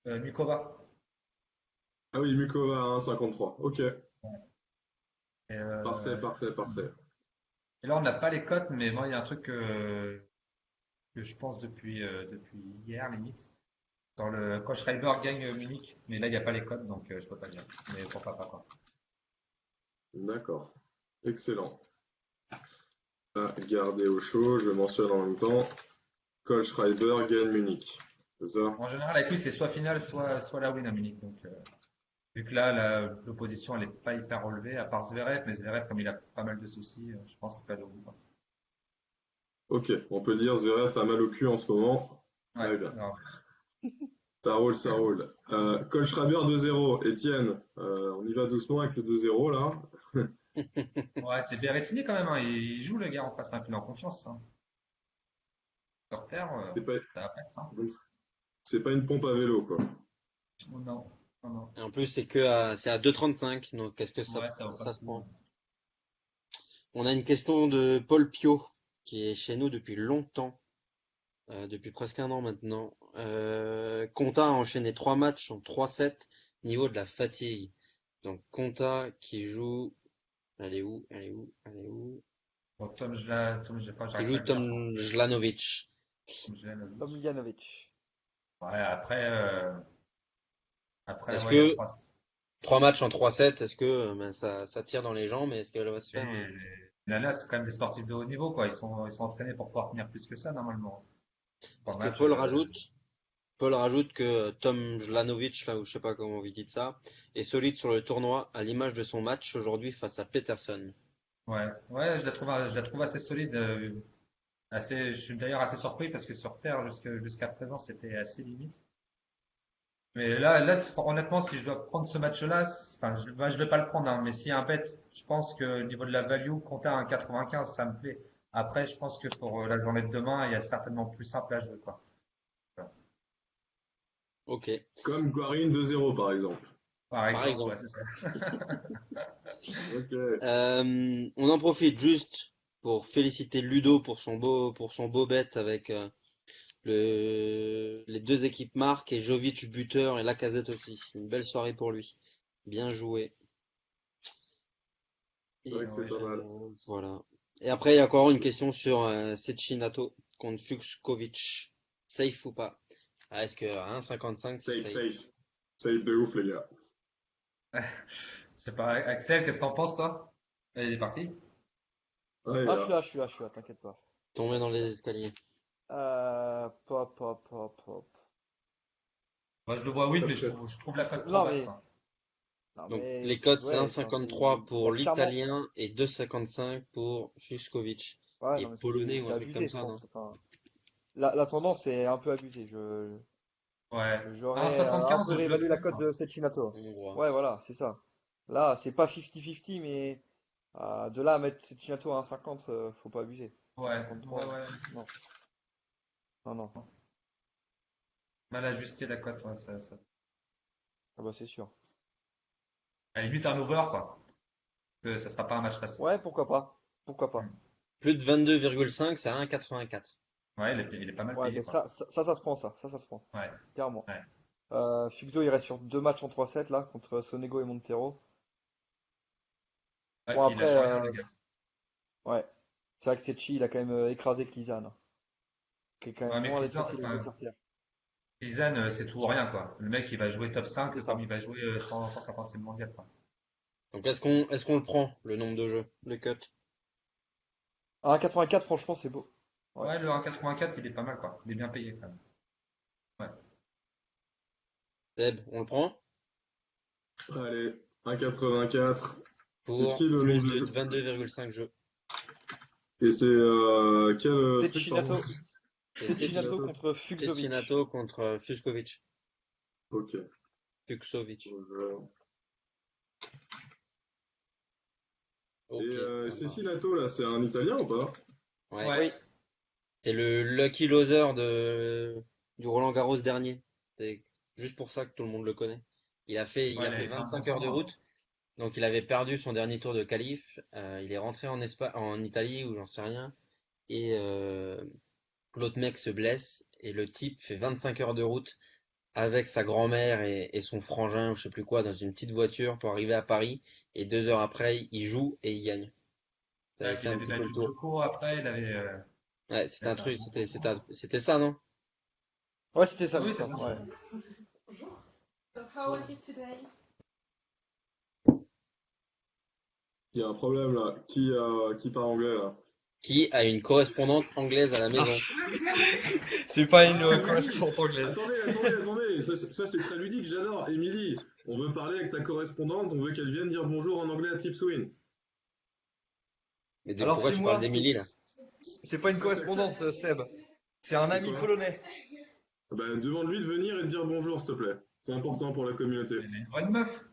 Mikova. Ah oui, Mukova à 1,53. Ok, Et, parfait, parfait, parfait. et là, on n'a pas les cotes, mais moi, il y a un truc que je pense depuis hier, limite. Dans le Kohlschreiber gagne Munich, mais là, il n'y a pas les cotes, donc je peux pas dire. Mais pourquoi pas, quoi. D'accord. Excellent. À garder au chaud, je mentionne en même temps. Kohlschreiber gagne Munich. C'est ça? En général, avec lui, c'est soit finale, soit la win à Munich. Donc, vu que là, l'opposition, elle n'est pas hyper relevée, à part Zverev, mais Zverev, comme il a pas mal de soucis, je pense qu'il peut aller au bout, quoi. Ok, on peut dire Zverev a mal au cul en ce moment. Très Ouais, bien. alors, Ça roule, ça roule. Kohlschreiber 2-0. Étienne, on y va doucement avec le 2-0 là. ouais, c'est Berrettini quand même, hein. Il joue le gars en face, hein, il est en confiance, hein. Sur terre, C'est pas, ça va pas être simple. c'est pas une pompe à vélo quoi. Oh, non, non, non. Et en plus, c'est à 2,35. Donc, qu'est-ce que Ouais, ça vaut pas ça le se coup. prend? On a une question de Paul Piot, qui est chez nous depuis longtemps, depuis presque un an maintenant. Konta a enchaîné 3 matchs en 3-7, niveau de la fatigue. Donc, Konta qui joue. Elle est où? Elle est où? Elle est où? Bon, enfin, Qui j'arrive joue pas à le dire, je crois. Tom Jlanovic. Tomljanovic. Tomljanovic. Ouais, après, Est-ce ouais, il y a que trois. 3 matchs en 3-7, est-ce que ben, ça tire dans les jambes, mais est-ce qu'elle va se Et faire? là, c'est quand même des sportifs de haut niveau, quoi. Ils sont entraînés pour pouvoir tenir plus que ça, normalement. Trois Parce que matchs, Paul rajoute que Tom Jlanovic, là, ou je sais pas comment vous dites ça, est solide sur le tournoi à l'image de son match aujourd'hui face à Peterson. ouais, ouais, je la trouve assez solide. Je suis d'ailleurs assez surpris parce que sur Terre, jusqu'à présent, c'était assez limite. Mais là, honnêtement, si je dois prendre ce match-là, enfin, je vais pas le prendre, hein, mais s'il y a un bet, je pense que au niveau de la value, compter à 1,95, ça me plaît. Après, je pense que pour la journée de demain, il y a certainement plus simple à jouer, quoi. Voilà. Ok, Comme Guarin 2-0 par exemple. Par par exemple, ouais, exemple. c'est ça. Ok. On en profite juste pour féliciter Ludo pour son beau bet avec les deux équipes marques et Jovic buteur et Lacazette aussi. Une belle soirée pour lui. Bien joué. C'est Et vrai que c'est pas mal. voilà. Et après, il y a encore une question sur Cecchinato contre Fuchskovic. Safe ou pas? Ah, est-ce que à 1,55 c'est Safe, safe? safe. Safe de ouf, les gars. Je sais pas, Axel, qu'est-ce que t'en penses, toi? Il est parti? Ah, il est Ah, là. je suis là, t'inquiète pas. Tomber dans les escaliers. Pop, pop, pop, pop. Moi, je le vois, oui, Pas mais je très. trouve, je trouve la cote trop Non, basse, mais, quoi. non, Donc mais, les cotes c'est ouais, enfin, 1,53 il y pour a clairement, l'italien et 2,55 pour Fuchskovic. ouais, Et non, mais polonais ou c'est un truc abusé, comme je ça, non? pense. Enfin, la tendance est un peu abusée. Ouais. À J'aurais un peu 1,75, je le réévalué la prends, cote quoi. de Cecchinato. Hongrois. Ouais, voilà, c'est ça. Là, c'est pas 50-50, mais de là à mettre Cecchinato à 1,50, faut pas abuser. Ouais, ouais, 1,53, ouais. non, non, non. Mal ajusté la cote, ouais, ça. Ah bah c'est sûr. À la limite, un over, quoi. Que ça sera pas un match facile. Ouais, pourquoi pas? Pourquoi Hmm. pas? Plus de 22,5, c'est à 1,84. Ouais, il est pas mal Ouais, payé, mais quoi. ça se prend, ça se prend. Ouais, Clairement. ouais. Fugzo, il reste sur 2 matchs en 3-7 là, contre Sonego et Montero. Ouais, Bon, il après, lâche rien, le gars. ouais. C'est vrai que Secchi, il a quand même écrasé Klizan, hein, qui est quand Ouais, même mais loin d'être Klisan, facile à jouer enfin, sur pierre. Klisan, c'est tout ou rien, quoi. Le mec, il va jouer top 5 C'est comme ça. il va jouer 150e mondial, quoi. Donc est-ce qu'on le prend, le nombre de jeux, le cut? À 1,84, franchement, c'est beau. Ouais. Ouais, le 1,84, il est pas mal, quoi. Il est bien payé, quand même. Ouais. Seb, on le prend Allez, 1,84. C'est pour qui le nom plus du de jeu? 22,5 jeux. Et c'est quel truc, pardon? Cecchinato, C'est Cecchinato contre Fuxovic. Cecchinato contre Fuchskovic. Ok. Fuchsovic. Et Ok, ça Cécile marche. Lato, là, c'est un Italien ou pas? Ouais. Ouais. Oui, C'est le lucky loser du Roland Garros dernier. C'est juste pour ça que tout le monde le connaît. Il a fait, il Ouais, a il fait avait fait un bon 25 heures de tournoi, hein. route. Donc il avait perdu son dernier tour de qualif. Il est rentré en Italie ou j'en sais rien. Et l'autre mec se blesse. Et le type fait 25 heures de route avec sa grand-mère et son frangin ou je sais plus quoi dans une petite voiture pour arriver à Paris. Et 2 heures après, il joue et il gagne. Ça Ouais, avait puis fait il un avait petit peu battu le tour. Djoko après, Ouais, il c'était avait un fait un truc, bon c'était ça, non? ouais, Oui, c'était c'est ça. ça. Ouais. Il y a un problème là. Qui parle anglais là? Qui a une correspondante anglaise à la Non, maison. c'est pas une Ah oui! correspondante anglaise. Attendez. Ça, c'est très ludique, j'adore. Émilie, on veut parler avec ta correspondante, on veut qu'elle vienne dire bonjour en anglais à Tipswin. Mais Alors pourquoi c'est tu parles moi, d'Emily là? c'est pas une correspondante, Seb. C'est un C'est ami quoi? polonais. Ben, demande-lui de venir et de dire bonjour, s'il te plaît. C'est important pour la communauté. Il a une vraie meuf.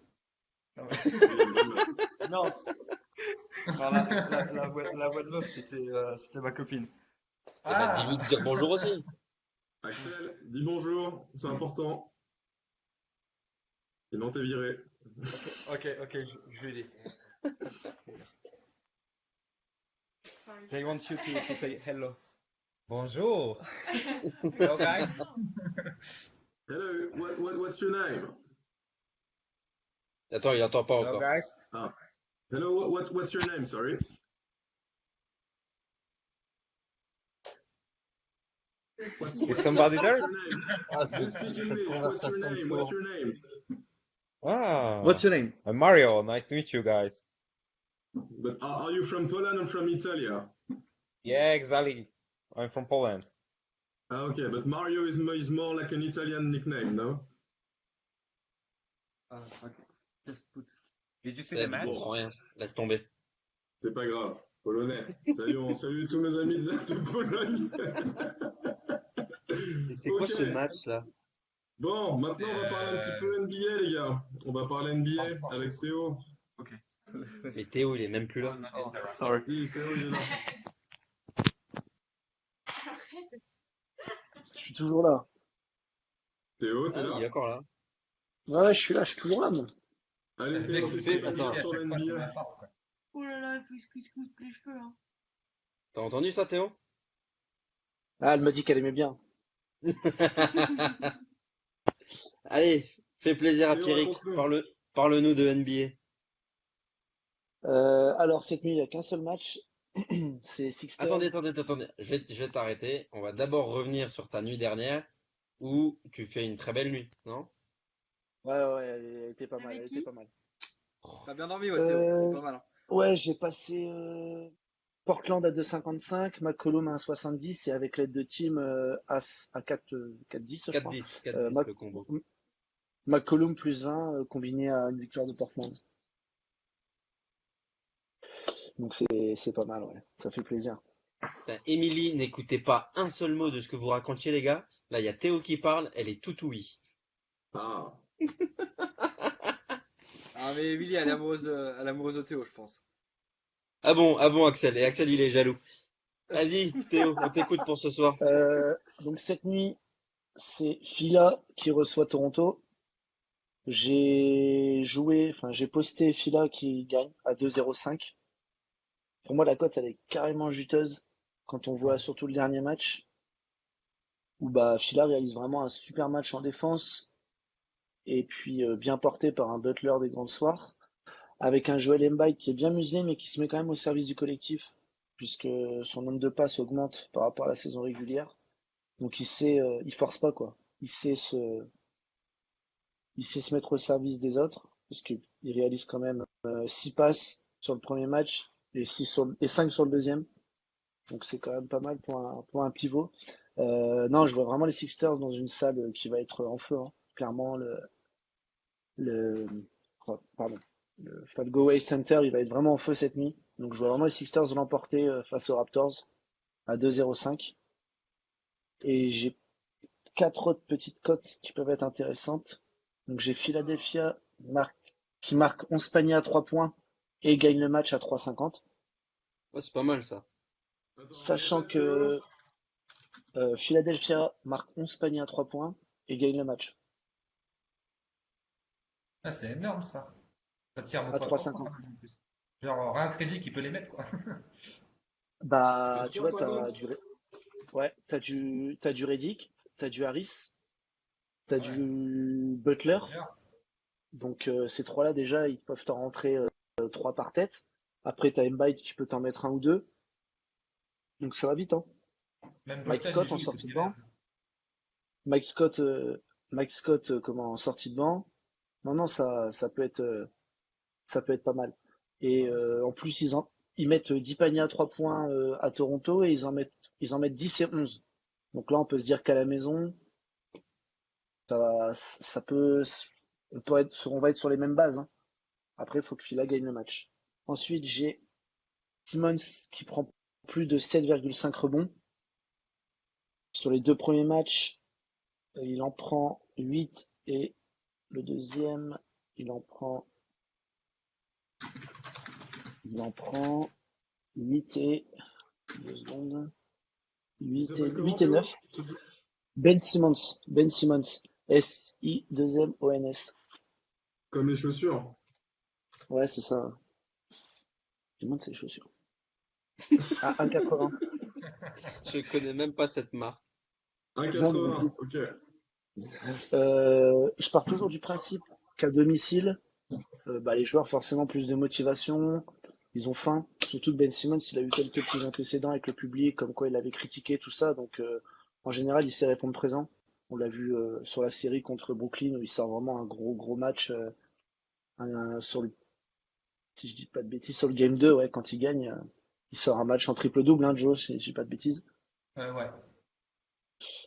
Non, Oui, il y a une bonne meuf. non, alors, la voix de meuf, c'était ma copine. Et bah dis-lui de Ah! dire bonjour aussi. Axel, dis bonjour, c'est important. Sinon, t'es viré. Ok, je lui dis. They want you to say hello. Bonjour. Hello, guys. Hello, what's your name? Attends, il entend pas Hello, encore. guys. Ah. Hello, what's your name, sorry? Is somebody What's there? your name? Ah, You speak cette English. What's your conversation de name? What's sourds. your name? Ah, What's your name? I'm Mario. Nice to meet you guys. But are you from Poland or from Italy? Yeah, exactly. I'm from Poland. Ah, okay, but Mario is more like an Italian nickname, no? Okay. Just put. Did you see Ouais, the tu match? comprends rien. Laisse tomber. C'est pas grave. Polonais. Salut, on salue tous nos amis de Pologne. Et c'est quoi Ok. ce match là? Bon, maintenant on va parler un petit peu NBA, les gars. On va parler NBA avec Théo. Mais Théo, il est même plus là. Oh, sorry. Si, Théo, il est là. Je suis toujours là. Théo, t'es Ah, il est là? encore là. Ouais, je suis là, je suis toujours là, moi. Allez, Le Théo, mec, qu'est-ce il que fait t'as à attends. dire sur à chaque fois son l'NBA? appart, quoi. Oh là là, il faut qu'il se coupe les cheveux. Hein. T'as entendu ça, Théo? Ah, elle m'a dit qu'elle aimait bien. Allez, fais plaisir à Théo, Pierrick. raconte-nous. Parle-nous de NBA. Alors, cette nuit, il n'y a qu'un seul match. C'est Sixers. Attendez. Je vais t'arrêter. On va d'abord revenir sur ta nuit dernière où tu fais une très belle nuit, non? Ouais, elle était pas mal, Avec elle qui? était pas mal. T'as bien dormi, ouais, Théo. C'était pas mal. Hein. Ouais, j'ai passé Portland à 2,55, McCollum à 1,70 et avec l'aide de team à 4,10, je crois. 4-10, 4-10 le combo. McCollum plus 20 combiné à une victoire de Portland. Donc c'est pas mal, ouais. Ça fait plaisir. Putain, Émilie, n'écoutez pas un seul mot de ce que vous racontiez, les gars. Là, il y a Théo qui parle, elle est tout ouïe. Ah, Ah, mais Emily, elle est amoureuse de Théo, je pense. Ah bon, Axel. Et Axel, il est jaloux. Vas-y, Théo, on t'écoute pour ce soir. Donc cette nuit, c'est Fila qui reçoit Toronto. J'ai posté Fila qui gagne à 2,05. Pour moi, la cote, elle est carrément juteuse quand on voit surtout le dernier match où bah, Fila réalise vraiment un super match en défense et puis bien porté par un Butler des grands soirs, avec un Joel Embiid qui est bien muselé mais qui se met quand même au service du collectif puisque son nombre de passes augmente par rapport à la saison régulière. Donc il force pas quoi. Il sait se mettre au service des autres parce qu'il réalise quand même 6 passes sur le premier match et 5 sur le deuxième. Donc c'est quand même pas mal pour un pivot. Non, je vois vraiment les Sixers dans une salle qui va être en feu. Hein. Clairement, le Falgo Center, il va être vraiment en feu cette nuit. Donc je vois vraiment les Sixers l'emporter face aux Raptors à 2,05. Et j'ai 4 autres petites cotes qui peuvent être intéressantes. Donc j'ai Philadelphia qui marque 11 paniers à 3 points et gagne le match à 3,50. Ouais, c'est pas mal ça. Sachant que Philadelphia marque 11 paniers à 3 points et gagne le match. Ah, c'est énorme, ça. Ça tire À pas trop 3,50. fort, en plus. Genre, rien crédit qui peut les mettre, quoi. Bah, À tu vois, 3,50. t'as du Redick, t'as du Harris, t'as du Butler. Donc ces trois-là déjà, ils peuvent t'en rentrer 3 par tête. Après, t'as Embiid qui peut t'en mettre un ou deux. Donc ça va vite, hein. Même Mike Bolton, Scott il en joue, sortie de il banc. Mike Scott, comment en sortie de banc. Non, ça peut être pas mal. Et en plus, ils mettent 10 paniers à 3 points à Toronto et ils en mettent 10 et 11. Donc là, on peut se dire qu'à la maison, ça peut, on va être sur les mêmes bases. Hein. Après, il faut que Fila gagne le match. Ensuite, j'ai Simmons qui prend plus de 7,5 rebonds. Sur les 2 premiers matchs, il en prend 8 et le deuxième, il en prend 8 et 2 secondes. Il s'appelle comment, 8 et 9. Ben Simmons. S-I-2-M-O-N-S. Comme les chaussures. Ouais, c'est ça. Je demande ses chaussures. À 1,80. Je connais même pas cette marque. 1,80. Ok. Je pars toujours du principe qu'à domicile, les joueurs forcément plus de motivation, ils ont faim. Surtout que Ben Simmons, il a eu quelques petits antécédents avec le public, comme quoi il avait critiqué tout ça. Donc En général, il sait répondre présent. On l'a vu sur la série contre Brooklyn où il sort vraiment un gros match sur le, si je dis pas de bêtises, sur le game 2, ouais, quand il gagne, il sort un match en triple-double, hein, Joe, si je dis pas de bêtises. Ouais.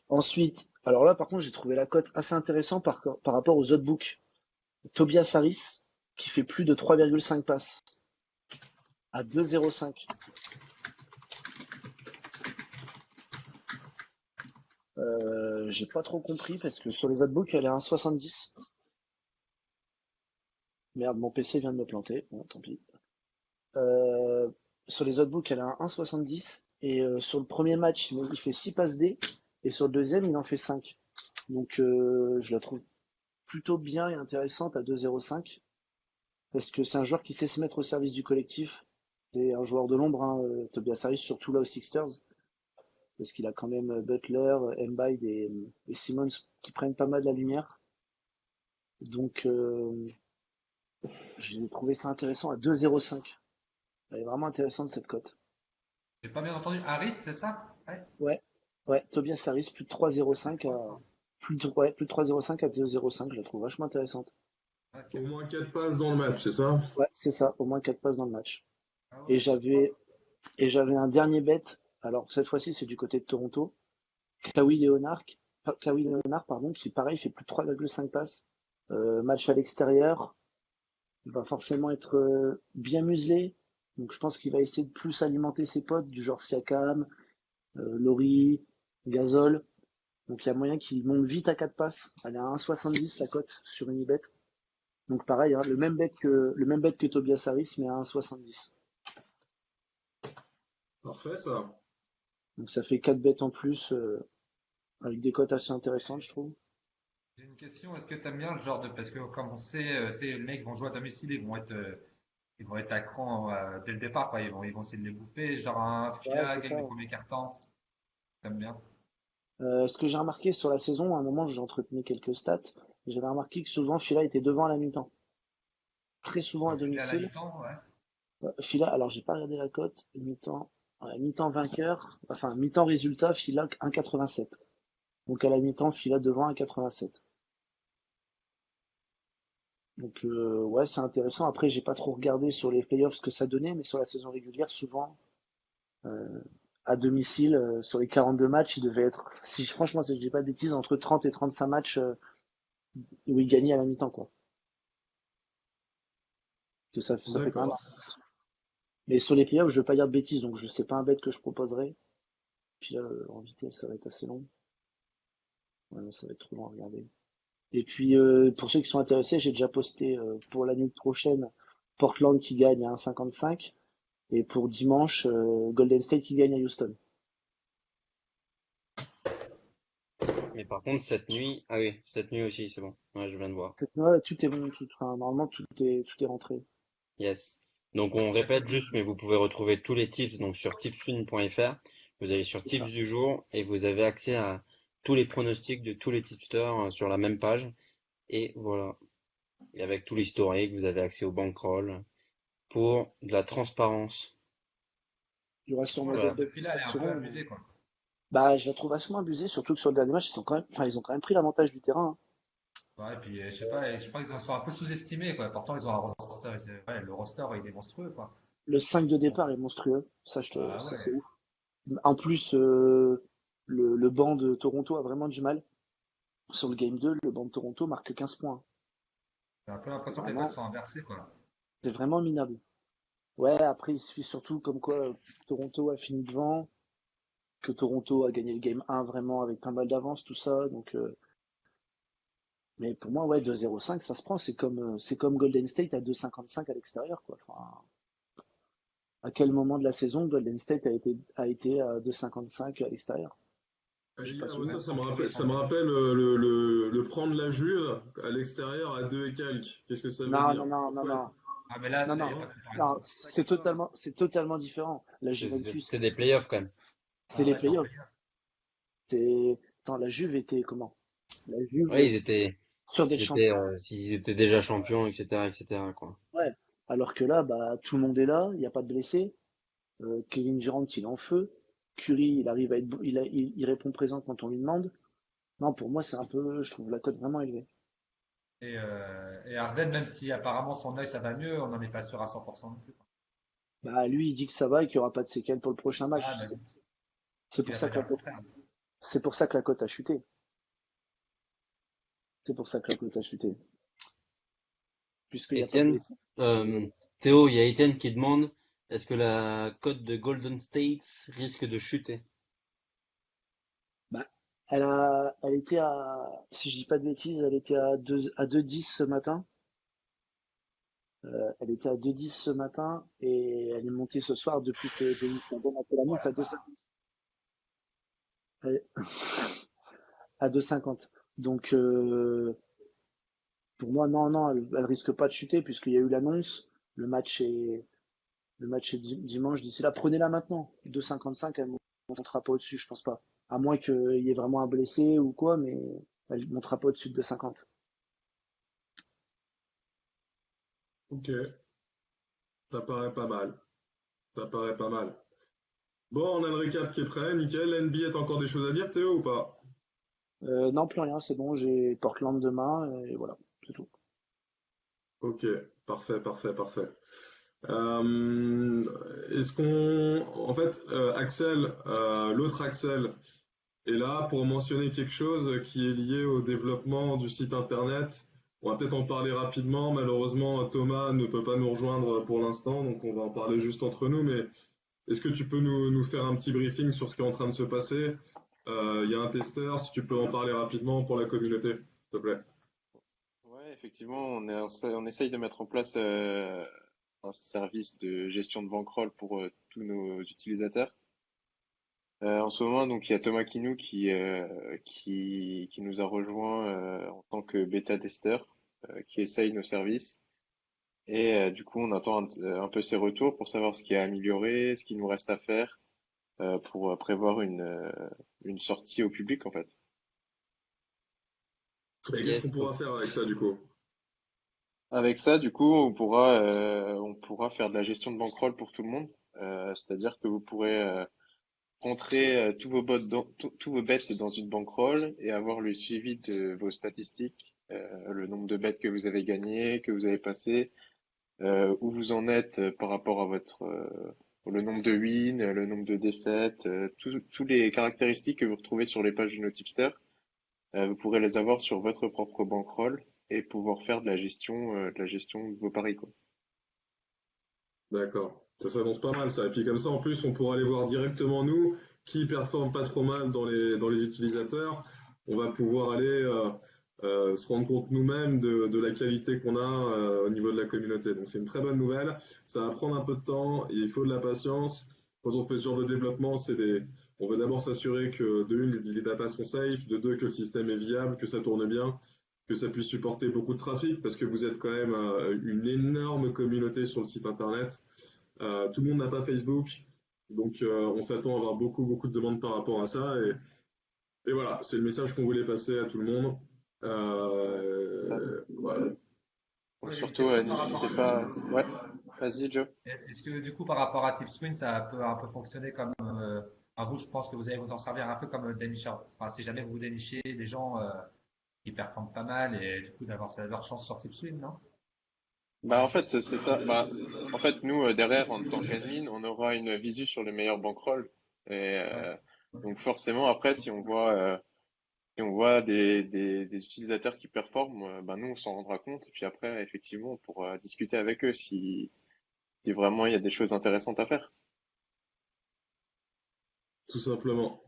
Ensuite, alors là, par contre, j'ai trouvé la cote assez intéressante par rapport aux autres books. Tobias Harris, qui fait plus de 3,5 passes à 2,05. J'ai pas trop compris parce que sur les autres books, elle est à 1,70. Merde, mon PC vient de me planter. Bon, tant pis. Euh, sur les autres books, elle est à 1,70. Et sur le premier match, il fait 6 passes D. Et sur le deuxième, il en fait 5. Donc je la trouve plutôt bien et intéressante à 2,05. Parce que c'est un joueur qui sait se mettre au service du collectif. C'est un joueur de l'ombre, hein, Tobias Harris, surtout là aux Sixers. Parce qu'il a quand même Butler, Embiid et Simmons qui prennent pas mal la lumière. Donc j'ai trouvé ça intéressant à 2,05. Elle est vraiment intéressante cette cote. J'ai pas bien entendu. Harris, c'est ça? Ouais. Ouais, Tobias Harris, plus de 3,05 à plus de 3,05 à 2,05, je la trouve vachement intéressante. Ok. Au moins 4 passes dans le match, c'est ça? Ouais, c'est ça, au moins 4 passes dans le match. Ah Et ouais, j'avais un dernier bet. Alors cette fois-ci, c'est du côté de Toronto. Kawhi Leonard, pardon, qui pareil fait plus de 3,5 passes. Match à l'extérieur, il va forcément être bien muselé. Donc je pense qu'il va essayer de plus alimenter ses potes du genre Siakam, Laurie, Gasol. Donc il y a moyen qu'il monte vite à 4 passes. Elle est à 1,70 la cote sur Unibet. Donc pareil, hein, le même bet que Tobias Harris, mais à 1,70. Parfait, ça. Donc ça fait 4 bets en plus, avec des cotes assez intéressantes, je trouve. J'ai une question. Est-ce que tu aimes bien le genre de. Parce que comme on sait, tu sais, les mecs vont jouer à domicile, ils vont être à cran dès le départ, quoi. Ils vont essayer de les bouffer. Genre un Ouais, Fila c'est gagne ça. les premiers cartons. T'aimes bien? Ce que j'ai remarqué sur la saison, à un moment, j'entretenais quelques stats. J'avais remarqué que souvent, Fila était devant à la mi-temps. Très souvent à Fila à la domicile. mi-temps, ouais. Fila, alors j'ai pas regardé la cote, mi-temps, ouais, mi-temps vainqueur, enfin mi-temps résultat, Fila 1,87. Donc à la mi-temps, Fila devant 1,87. Donc ouais, c'est intéressant. Après, j'ai pas trop regardé sur les playoffs ce que ça donnait, mais sur la saison régulière, souvent, euh, à domicile, sur les 42 matchs, il devait être, franchement, si je dis pas de bêtises, entre 30 et 35 matchs où il gagnait à la mi-temps, quoi. Que ça fait quand même. D'accord. Mais sur les playoffs, je veux pas dire de bêtises, donc je sais pas un bet que je proposerai. Puis là, en vitesse, ça va être assez long. Ouais, non, ça va être trop long à regarder. Et puis, pour ceux qui sont intéressés, j'ai déjà posté pour la nuit prochaine Portland qui gagne à 1,55 et pour dimanche, Golden State qui gagne à Houston. Mais par contre, cette nuit, ah oui, cette nuit aussi, c'est bon. Ouais, je viens de voir. Ouais, tout est bon, enfin, normalement tout est rentré. Yes. Donc on répète juste, mais vous pouvez retrouver tous les tips donc sur tipswin.fr. Vous allez sur C'est tips ça. du jour et vous avez accès à tous les pronostics de tous les tipsters sur la même page. Et voilà. Et avec tout l'historique, vous avez accès au bankroll pour de la transparence. Il y aura sûrement Ouais, d'autres Voilà. de bets qui Fila, elle est un peu sortiront, mais abusée, quoi. bah, je la trouve vachement abusée, surtout que sur le dernier match, ils ont quand même pris l'avantage du terrain, hein. Ouais, et puis je sais pas, je crois qu'ils en sont un peu sous-estimés, quoi. Pourtant, ils ont un roster, ouais, le roster, il est monstrueux, quoi. Le 5 de Bon, départ est monstrueux, bah ça ouais. c'est ouf. En plus, le banc de Toronto a vraiment du mal. Sur le Game 2, le banc de Toronto marque que 15 points. J'ai un peu C'est l'impression que les codes vraiment, sont inversés, quoi. c'est vraiment minable. Ouais, après, il suffit surtout comme quoi Toronto a fini devant, que Toronto a gagné le Game 1 vraiment avec pas mal d'avance, tout ça. Donc, mais pour moi, ouais, 2,05, ça se prend. C'est comme Golden State à 2,55 à l'extérieur, quoi. Enfin, à quel moment de la saison Golden State a été à 2,55 à l'extérieur? J'ai pas Moi, Ouais, souvenir. ça pour me qu'ils rappelle, ça descendent me pas. rappelle le prendre la Juve à l'extérieur à 2 et quelques. Qu'est-ce que ça veut Non, dire? non, non, non, Pourquoi? non, Ah, mais là, non, il n'y non, a pas Non? de comparaison. non. C'est totalement différent. La C'est Juventus, des playoffs quand même. c'est Ah les ouais, t'es en playoffs. playoff. Attends, la Juve était comment? La Juve Oui, ils étaient, sur des champions. s'ils étaient déjà champions, etc., quoi. Ouais. Alors que là, bah, tout le monde est là, il n'y a pas de blessés. Kevin Durant, il est en feu. Curry, il arrive à être, il répond présent quand on lui demande. Non, pour moi, c'est un peu, je trouve la cote vraiment élevée. Et Harden, même si apparemment son œil ça va mieux, on n'en est pas sûr à 100% non plus. Bah, lui, il dit que ça va et qu'il n'y aura pas de séquelles pour le prochain Ah, match. mais C'est il pour a ça pas que dit la le cote, contraire. c'est pour ça que la cote a chuté. C'est pour ça que la cote a chuté. Puisqu'il n'y a pas de Étienne, blessé. Théo, il y a Étienne qui demande est-ce que la cote de Golden State risque de chuter? Bah, elle était si je dis pas de bêtises, elle était à 2,10 ce matin. Elle était à 2,10 ce matin et elle est montée ce soir depuis que Denis Condon a fait Oh l'annonce la à vache. 2,50. Elle- À 2,50. Donc, pour moi, non, non, elle risque pas de chuter puisqu'il y a eu l'annonce. Le match est, le match est dimanche. D'ici là, prenez-la maintenant. 2,55, elle ne montera pas au-dessus, je pense pas. À moins qu'il y ait vraiment un blessé ou quoi, mais elle ne montera pas au-dessus de 2,50. Ok, ça paraît pas mal. Ça paraît pas mal. Bon, on a le récap qui est prêt, nickel. NBA, t'as encore des choses à dire, Théo, ou pas? Non, plus rien, c'est bon. J'ai Portland demain et voilà, c'est tout. Ok, parfait, parfait, parfait. Euh, est-ce qu'on... En fait, Axel, l'autre Axel, est là pour mentionner quelque chose qui est lié au développement du site internet. On va peut-être en parler rapidement. Malheureusement, Thomas ne peut pas nous rejoindre pour l'instant, donc on va en parler juste entre nous. Mais est-ce que tu peux nous faire un petit briefing sur ce qui est en train de se passer? Il y a un testeur, si tu peux en parler rapidement pour la communauté, s'il te plaît. Ouais, effectivement, on essaye de mettre en place un service de gestion de bankroll pour tous nos utilisateurs. En ce moment, donc, il y a Thomas Kinou qui nous a rejoint en tant que bêta-testeur, qui essaye nos services. Et du coup, on attend un peu ses retours pour savoir ce qui est amélioré, ce qu'il nous reste à faire pour prévoir une sortie au public, en fait. Et qu'est-ce Yes, qu'on pourra faire avec ça, du coup? Avec ça, du coup, on pourra faire de la gestion de bankroll pour tout le monde. C'est-à-dire que vous pourrez rentrer tous vos bets dans une bankroll et avoir le suivi de vos statistiques, le nombre de bets que vous avez gagné, que vous avez passé, où vous en êtes par rapport à le nombre de wins, le nombre de défaites, tous les caractéristiques que vous retrouvez sur les pages de nos tipsters. Vous pourrez les avoir sur votre propre bankroll et pouvoir faire de la gestion de vos paris, quoi. D'accord. Ça s'annonce pas mal, ça. Et puis comme ça, en plus, on pourra aller voir directement, nous, qui performe pas trop mal dans les utilisateurs. On va pouvoir aller se rendre compte nous-mêmes de la qualité qu'on a au niveau de la communauté. Donc c'est une très bonne nouvelle. Ça va prendre un peu de temps et il faut de la patience. Quand on fait ce genre de développement, on veut d'abord s'assurer que de une, les datas sont safe, de deux, que le système est viable, que ça tourne bien, que ça puisse supporter beaucoup de trafic, parce que vous êtes quand même une énorme communauté sur le site internet. Tout le monde n'a pas Facebook, donc on s'attend à avoir beaucoup, beaucoup de demandes par rapport à ça. Et voilà, c'est le message qu'on voulait passer à tout le monde. Ça. Voilà. Moi, j'ai une Surtout, question par rapport n'hésitez à pas. ça. Ouais, vas-y, Joe. Est-ce que du coup, par rapport à Tipswin, ça peut un peu fonctionner comme. Enfin, vous, je pense que vous allez vous en servir un peu comme dénicheur. Enfin, si jamais vous dénichez des gens qui performent pas mal et du coup d'avoir leur chance sur Tipswin, non? Pour Bah, en l'instant. fait, c'est ça. Bah, en fait, nous, derrière, en tant qu'admin, on aura une visu sur les meilleurs bankrolls. Et Ouais. donc, forcément, après, si on voit des utilisateurs qui performent, bah, nous, on s'en rendra compte. Et puis après, effectivement, on pourra discuter avec eux si vraiment il y a des choses intéressantes à faire. Tout simplement.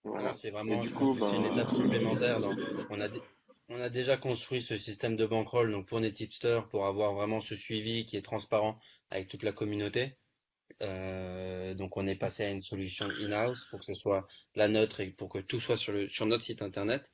non, Voilà. c'est Et vraiment, du je pense coup, que c'est une étape ben, supplémentaire. On a déjà construit ce système de bankroll donc pour les tipsters pour avoir vraiment ce suivi qui est transparent avec toute la communauté. Donc on est passé à une solution in-house pour que ce soit la nôtre et pour que tout soit sur notre site internet.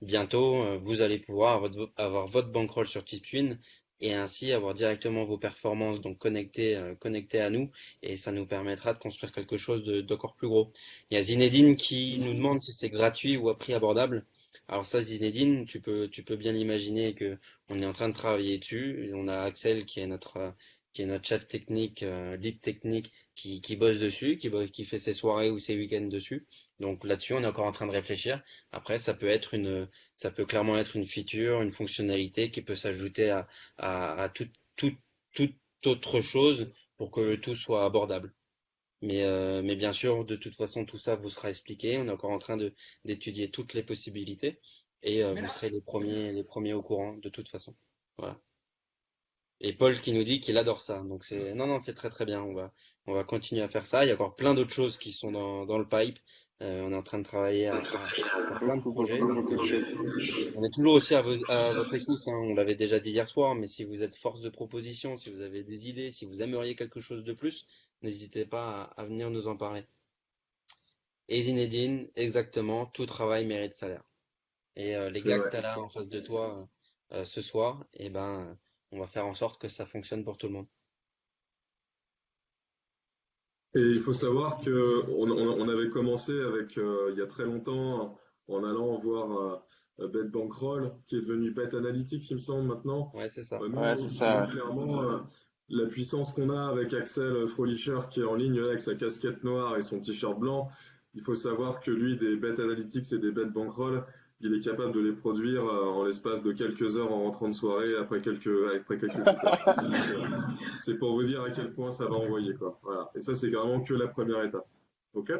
Bientôt, vous allez pouvoir avoir votre bankroll sur Tipswin et ainsi avoir directement vos performances donc connectées à nous et ça nous permettra de construire quelque chose d'encore plus gros. Il y a Zinedine qui nous demande si c'est gratuit ou à prix abordable. Alors ça, Zinedine, tu peux bien l'imaginer que on est en train de travailler dessus. On a Axel qui est notre chef technique, lead technique, qui bosse dessus, qui fait ses soirées ou ses week-ends dessus. Donc là-dessus, on est encore en train de réfléchir. Après, ça peut clairement être une feature, une fonctionnalité qui peut s'ajouter à toute autre chose pour que le tout soit abordable. Mais bien sûr, de toute façon, tout ça vous sera expliqué. On est encore en train d'étudier toutes les possibilités et Mais vous là, serez les premiers au courant de toute façon. Voilà. Et Paul qui nous dit qu'il adore ça. Donc non, non, c'est très très bien. On va continuer à faire ça. Il y a encore plein d'autres choses qui sont dans le pipe. On est en train de travailler à plein de projets. Donc, Beaucoup de choses. on est toujours aussi à votre écoute, hein. On l'avait déjà dit hier soir, mais si vous êtes force de proposition, si vous avez des idées, si vous aimeriez quelque chose de plus, n'hésitez pas à venir nous en parler. Et Zinedine, exactement, tout travail mérite salaire. Et les C'est gars que vrai. tu as là en face de toi ce soir, eh ben, on va faire en sorte que ça fonctionne pour tout le monde. Et il faut savoir que on avait commencé avec il y a très longtemps en allant voir Bet Bankroll, qui est devenu Bet Analytics, il me semble maintenant. Ouais, c'est ça. Ouais, c'est ça. Nous, clairement, la puissance qu'on a avec Axel Frölicher qui est en ligne là, avec sa casquette noire et son t-shirt blanc, il faut savoir que lui, des Bet Analytics et des Bet Bankroll, il est capable de les produire en l'espace de quelques heures en rentrant de soirée après quelques shooters. Donc, c'est pour vous dire à quel point ça va envoyer, quoi. Voilà. Et ça, c'est vraiment que la première étape. OK?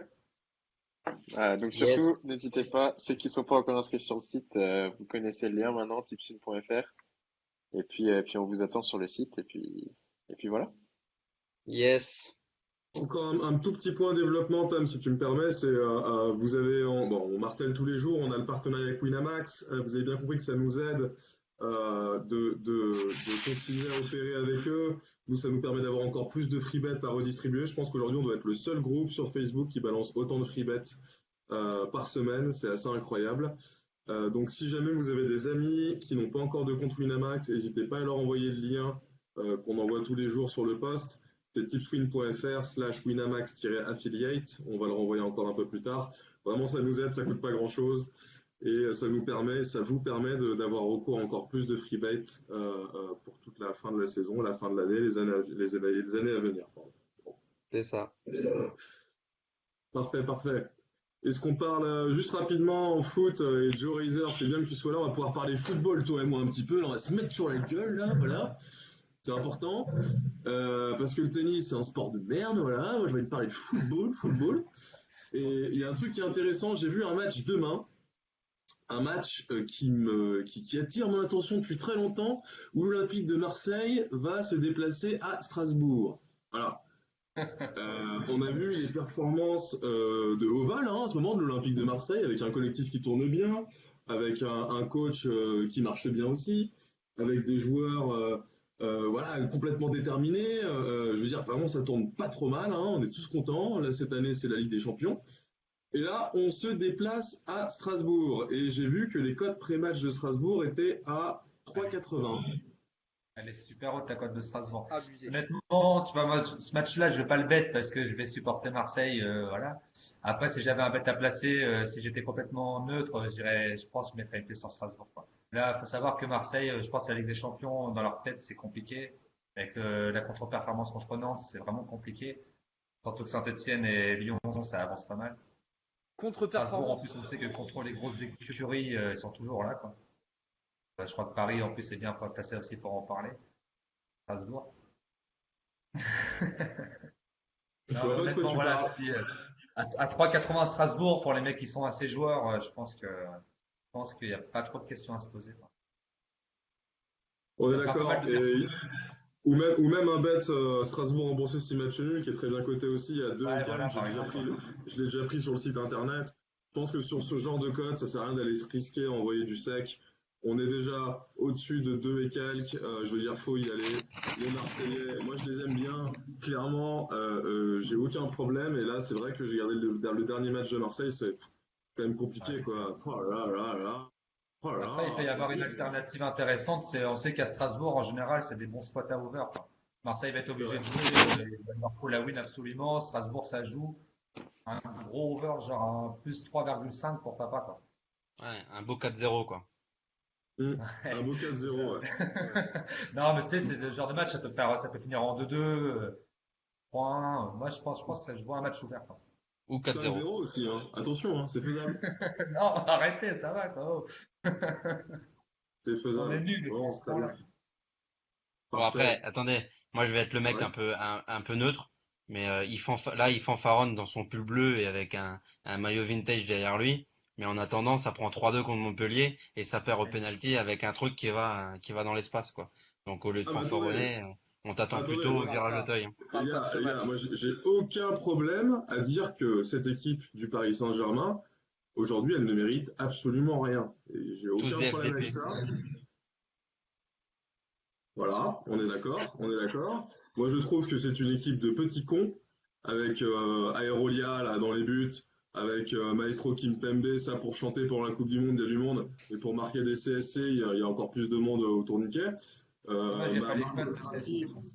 Voilà, donc Yes. surtout, n'hésitez pas, ceux qui sont pas encore inscrits sur le site, vous connaissez le lien maintenant, tipsun.fr. Puis on vous attend sur le site, et puis voilà. Yes. Encore un tout petit point développement, Tom, si tu me permets, c'est vous avez bon, on martèle tous les jours, on a le partenariat avec Winamax. Vous avez bien compris que ça nous aide de continuer à opérer avec eux. Nous, ça nous permet d'avoir encore plus de free bets à redistribuer. Je pense qu'aujourd'hui, on doit être le seul groupe sur Facebook qui balance autant de free bets par semaine. C'est assez incroyable. Donc, si jamais vous avez des amis qui n'ont pas encore de compte Winamax, n'hésitez pas à leur envoyer le lien qu'on envoie tous les jours sur le post. C'est tipswin.fr/winamax-affiliate. On va le renvoyer encore un peu plus tard. Vraiment, ça nous aide, ça coûte pas grand-chose. Et ça vous permet d'avoir recours à encore plus de free bets pour toute la fin de la saison, la fin de l'année, les années à venir. Pardon. C'est ça. Parfait, parfait. Est-ce qu'on parle juste rapidement en foot et Joe Reiser, c'est bien que tu sois là, on va pouvoir parler football, toi et moi, un petit peu. Là, on va se mettre sur la gueule, là, voilà. C'est important. Parce que le tennis, c'est un sport de merde, voilà. Moi, je vais te parler de football. Et il y a un truc qui est intéressant, j'ai vu un match demain. Un match qui attire mon attention depuis très longtemps, où l'Olympique de Marseille va se déplacer à Strasbourg. Voilà. On a vu les performances de Oval en ce moment de l'Olympique de Marseille, avec un collectif qui tourne bien, avec un coach qui marche bien aussi, avec des joueurs voilà, complètement déterminés. Je veux dire, vraiment, ça tourne pas trop mal, hein, on est tous contents. Là, cette année, c'est la Ligue des Champions. Et là, on se déplace à Strasbourg. Et j'ai vu que les cotes pré-match de Strasbourg étaient à 3,80. Elle est super haute, la cote de Strasbourg. Abusé. Honnêtement, tu vois, moi, ce match-là, je vais pas le bet parce que je vais supporter Marseille, voilà. Après, si j'avais un bet à placer, si j'étais complètement neutre, je pense que je mettrais une pièce sur Strasbourg, quoi. Là, il faut savoir que Marseille, je pense que la Ligue des Champions, dans leur tête, c'est compliqué. Avec la contre-performance contre Nantes, c'est vraiment compliqué. Surtout que Saint-Etienne et Lyon, ça avance pas mal. Strasbourg, en Contre-performance. plus, on sait que contre les grosses écuries, ils sont toujours là, quoi. Je crois que Paris, en plus, c'est bien placé aussi pour en parler. Strasbourg. Je Non, vois pas de quoi honnêtement, tu voilà, parles. si, à 3,80 Strasbourg, pour les mecs qui sont assez joueurs, je pense qu'il n'y a pas trop de questions à se poser, quoi. On est Ça va faire pas d'accord. mal de personnes. Ou même un bet Strasbourg remboursé 6 matchs nuls, qui est très bien coté aussi à 2 Ouais, et voilà, quelques. par exemple. Je l'ai déjà pris sur le site internet. Je pense que sur ce genre de cote, ça sert à rien d'aller se risquer à envoyer du sec. On est déjà au-dessus de 2 et quelques. Je veux dire, faut y aller. Les Marseillais, moi je les aime bien. Clairement, j'ai aucun problème. Et là, c'est vrai que j'ai regardé le dernier match de Marseille, c'est quand même compliqué, quoi. Oh là là là là. Oh là Après, il peut y là, avoir c'est une triste. alternative intéressante. On sait qu'à Strasbourg, en général, c'est des bons spots à over, quoi. Marseille va être C'est obligé vrai. de jouer. Il leur faut la win absolument. Strasbourg, ça joue. Un gros over, genre un plus 3,5 pour papa, quoi. Ouais, un beau 4-0, quoi. Un beau C'est 4-0, ça. ouais. Non, mais tu sais, c'est le genre de match, ça peut finir en 2-2, 3-1. Moi, je pense que je vois un match ouvert, quoi. Ou 4-0. 5-0 aussi, hein. Attention, hein, c'est faisable. Non, arrêtez, ça va, quoi. Oh. C'est On est faisable. nuls Bon, à ce très bien. point-là. Bon, après, Parfait. attendez, moi je vais être le mec Ouais. un peu neutre, mais là il fanfaronne dans son pull bleu et avec un maillot vintage derrière lui. Mais en attendant, ça prend 3-2 contre Montpellier et ça perd au penalty avec un truc qui va dans l'espace, quoi. Donc au lieu de Ah, mais attendez, fanfaronner, on t'attend attendez, plutôt au moi, Parle virage pas. d'Auteuil, hein. Parle pas de ce les gars, match. moi, j'ai aucun problème à dire que cette équipe du Paris Saint-Germain, aujourd'hui, elle ne mérite absolument rien. Et j'ai Tous aucun des problème avec FDP. ça. Voilà, on est d'accord, on est d'accord. Moi, je trouve que c'est une équipe de petits cons, avec Aerolia là dans les buts, avec Maestro Kimpembe, ça pour chanter pour la Coupe du Monde, il y a du monde, et pour marquer des CSC, il y a encore plus de monde au tourniquet. Dommage, il n'y a pas les Marco fans de Verratti, CSC.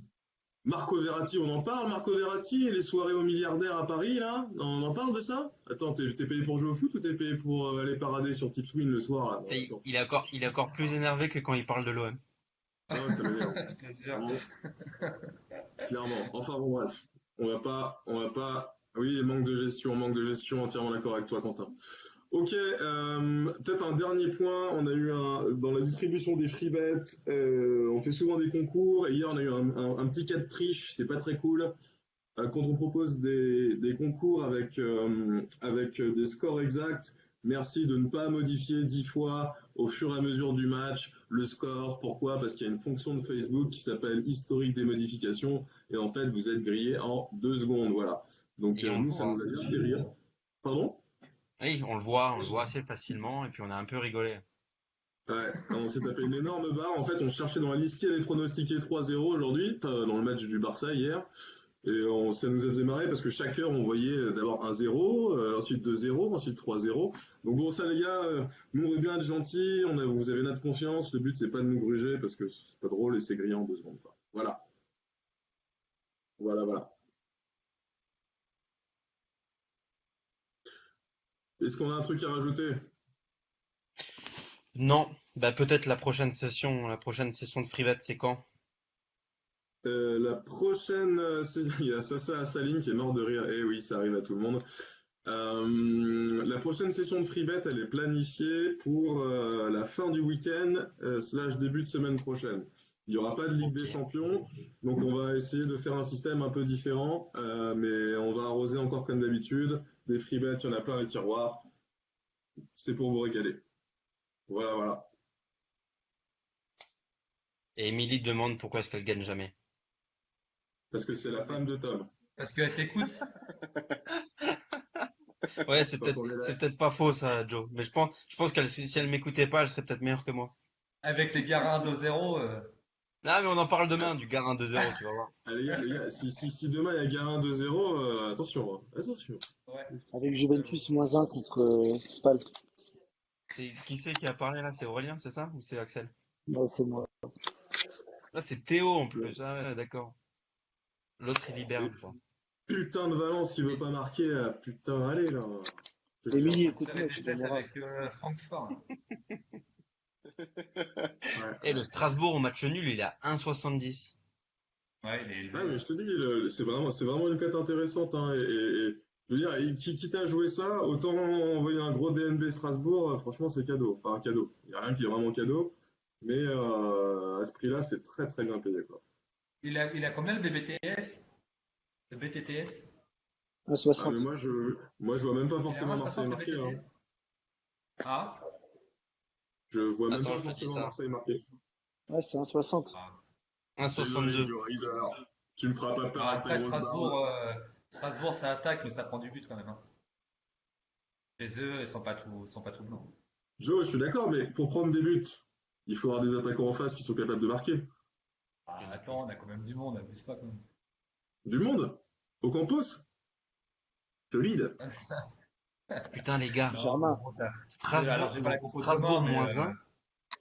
Marco Verratti, on en parle, Marco Verratti, et les soirées aux milliardaires à Paris, là, on en parle de ça? Attends, t'es payé pour jouer au foot ou t'es payé pour aller parader sur Tipswin le soir, là? Non, Et attends. il est encore plus énervé que quand il parle de l'OM. Ah ouais, ça m'énerve. Je te jure. Vraiment. Clairement. Enfin bon, bref. On va pas. Oui, manque de gestion, entièrement d'accord avec toi, Quentin. Ok, peut-être un dernier point. On a eu dans la distribution des free bets, on fait souvent des concours. Et hier, on a eu un petit cas de triche, c'est pas très cool. Quand on propose des concours avec des scores exacts, merci de ne pas modifier 10 fois au fur et à mesure du match le score. Pourquoi? Parce qu'il y a une fonction de Facebook qui s'appelle historique des modifications et en fait vous êtes grillé en 2 secondes. Voilà. Donc Et on le nous ça voit. nous a bien fait rire. Pardon? Oui, on le voit assez facilement et puis on a un peu rigolé. Ouais, on s'est tapé une énorme barre. En fait, on cherchait dans la liste qui avait pronostiqué 3-0 aujourd'hui, dans le match du Barça hier. Et ça nous a fait marrer parce que chaque heure, on voyait d'abord 1-0, ensuite 2-0, ensuite 3-0. Donc bon, ça les gars, nous on veut bien être gentils, vous avez notre confiance, le but c'est pas de nous gruger parce que c'est pas drôle et c'est grillant en 2 secondes, quoi. Voilà, voilà. Est-ce qu'on a un truc à rajouter? Non, bah peut-être la prochaine session de FreeBet, c'est quand? La prochaine, il y a Sasa Salim qui est mort de rire. Eh oui, ça arrive à tout le monde. La prochaine session de FreeBet, elle est planifiée pour la fin du week-end / début de semaine prochaine. Il n'y aura pas de Ligue des Ok. Champions, donc on va essayer de faire un système un peu différent, mais on va arroser encore comme d'habitude. Des FreeBet, il y en a plein les tiroirs. C'est pour vous régaler. Voilà. Et Émilie demande pourquoi est-ce qu'elle gagne jamais. Parce que c'est la femme de Tom. Parce qu'elle t'écoute. Ouais, Quand on est là. c'est peut-être pas faux ça, Joe. Mais je pense qu'elle, si elle m'écoutait pas, elle serait peut-être meilleure que moi. Avec les Garins 2-0, Ah, mais on en parle demain du Garin 2-0, tu vas voir. Ah, les gars, si demain il y a Garin 2-0, attention, hein, attention. ouais. Avec Juventus -1 contre Spal. Qui c'est qui a parlé là? C'est Aurélien, c'est ça? Ou c'est Axel? Ouais, c'est moi. Ah, c'est Théo en plus. Ah, ouais, d'accord. L'autre il libère, Et je crois. putain de Valence qui veut pas marquer, là. Putain, allez là. Émilie, On serrait écoute-moi, des tu fesses gagneras. avec Francfort. Et le Strasbourg au match nul, il est à 1,70. Ouais, il est Ah, élevé. mais je te dis, c'est vraiment une quête intéressante, hein, et je veux dire, quitte à jouer ça, autant envoyer un gros DNB Strasbourg, franchement, c'est cadeau. Enfin, un cadeau. Il n'y a rien qui est vraiment cadeau, mais à ce prix-là, c'est très très bien payé, quoi. Il a combien le BBTS? Le BTTS? Ah, 1,60. mais moi, je vois même pas Il est à forcément 1,60 Marseille le marquer, hein. BTTS. Ah, Je vois même Attends, pas je te dis forcément ça. Marseille marquer. Ouais, c'est 1,60. ah. Désolé, 1,62. Joe Reiser. Tu me feras pas peur Ah, avec ta après, grosse barbe. Strasbourg, ça attaque, mais ça prend du but quand même, hein. Chez eux, ils sont pas tout blancs. Joe, je suis d'accord, mais pour prendre des buts, il faut avoir des attaquants en face qui sont capables de marquer. Ah, attends, on a quand même du monde, abuse pas quand même. Du monde? Au Campos? Solide. Putain, les gars. Non, Germain. bon, alors, Strasbourg, j'ai pas la compo Strasbourg demain, mais, moins 1.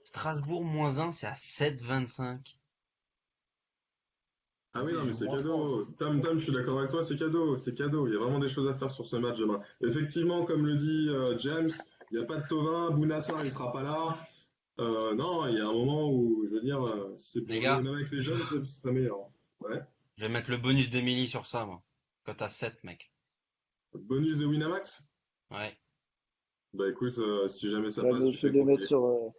Strasbourg moins 1, c'est à 7,25. Ah oui, ils non, mais jouent c'est en cadeau. France. Tam, je suis d'accord avec toi, c'est cadeau, c'est cadeau. Il y a vraiment des choses à faire sur ce match demain. Effectivement, comme le dit James, il n'y a pas de Thauvin, Bounassar, il sera pas là. Non, il y a un moment où, je veux dire, si c'est pour Les jouer gars, même avec les jeunes, ce serait meilleur. Ouais. je vais mettre le bonus d'Emily sur ça, moi. Cote à 7, mec. Bonus de Winamax? Ouais. Bah écoute, si jamais ça Bah, passe, tu je vais fais les mettre combien? sur,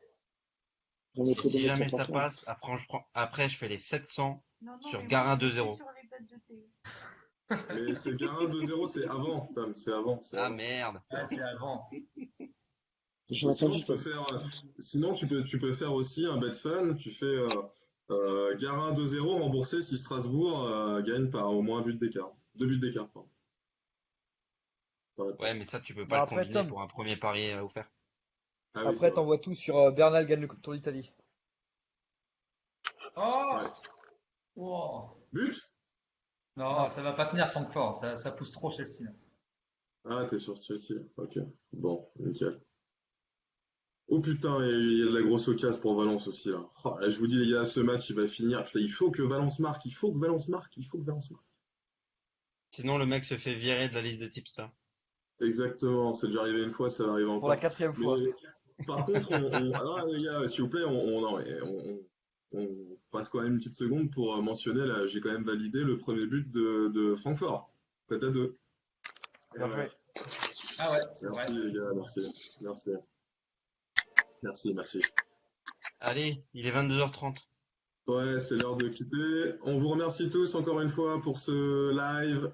je vais Et mettre les si mettre sur jamais ça Fortnite. passe, après je fais les 700 Non, non, sur mais moi, Garin je mettrais 2-0. sur les bêtes de thé. Mais c'est Garin 2-0, c'est avant, Tom, c'est avant, c'est Ah avant. merde. Ouais, c'est avant. J'ai Ou sinon, entendu, Tom. tu peux faire aussi un bet fun. Tu fais Garin 2-0 remboursé si Strasbourg gagne par au moins un but d'écart. Deux buts d'écart, pardon. Ouais. Ouais, mais ça, tu peux pas Bah le après, combiner Tom, pour un premier pari offert. Ah oui, c'est après vrai. t'envoies tout sur Bernal gagne le Tour d'Italie. Oh! Ouais. Wow. But? Non, ça va pas tenir Francfort, ça pousse trop chez Steele. Ah, t'es sur Chelsea. Ok. Bon, nickel. Oh putain, il y a de la grosse occasion pour Valence aussi là. Oh, là, je vous dis les gars, ce match il va finir. Putain, il faut que Valence marque, il faut que Valence marque, il faut que Valence marque. Sinon, le mec se fait virer de la liste des tipsters. Exactement, c'est déjà arrivé une fois, ça va arriver Pour la encore. 4e fois. Mais par contre, ah, les gars, s'il vous plaît, non, on passe quand même une petite seconde pour mentionner là, j'ai quand même validé le premier but de Francfort. Peut-être deux. Bien Ouais. joué. Ah ouais, c'est vrai. Merci les gars, merci. Allez, il est 22h30. Ouais, c'est l'heure de quitter. On vous remercie tous encore une fois pour ce live.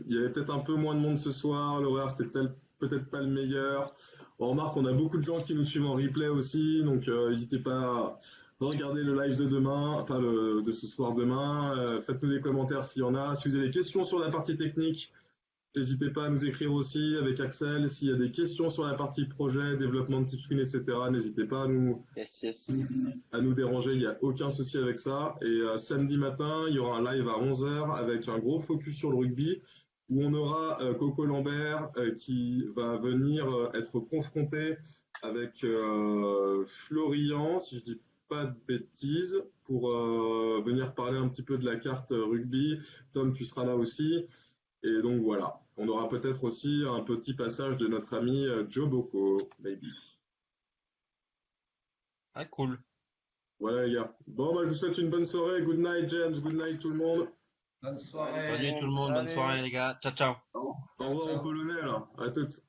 Il y avait peut-être un peu moins de monde ce soir. L'horaire, c'était peut-être pas le meilleur. On remarque qu'on a beaucoup de gens qui nous suivent en replay aussi. Donc, n'hésitez pas à regarder le live de demain, enfin, de ce soir demain. Faites-nous des commentaires s'il y en a. Si vous avez des questions sur la partie technique, n'hésitez pas à nous écrire aussi avec Axel. S'il y a des questions sur la partie projet, développement de Tipscreen, etc., n'hésitez pas à nous déranger. Il n'y a aucun souci avec ça. Et samedi matin, il y aura un live à 11h avec un gros focus sur le rugby où on aura Coco Lambert qui va venir être confronté avec Florian, si je dis pas de bêtises, pour venir parler un petit peu de la carte rugby. Tom, tu seras là aussi. Et donc voilà, on aura peut-être aussi un petit passage de notre ami Joe Bocco, maybe. Ah, cool. Voilà les gars. Bon, bah, je vous souhaite une bonne soirée. Good night James, good night tout le monde. Bonne Salut soirée. tout le monde, bonne Allez. soirée les gars. Ciao, ciao. Au revoir en polonais là. À toutes.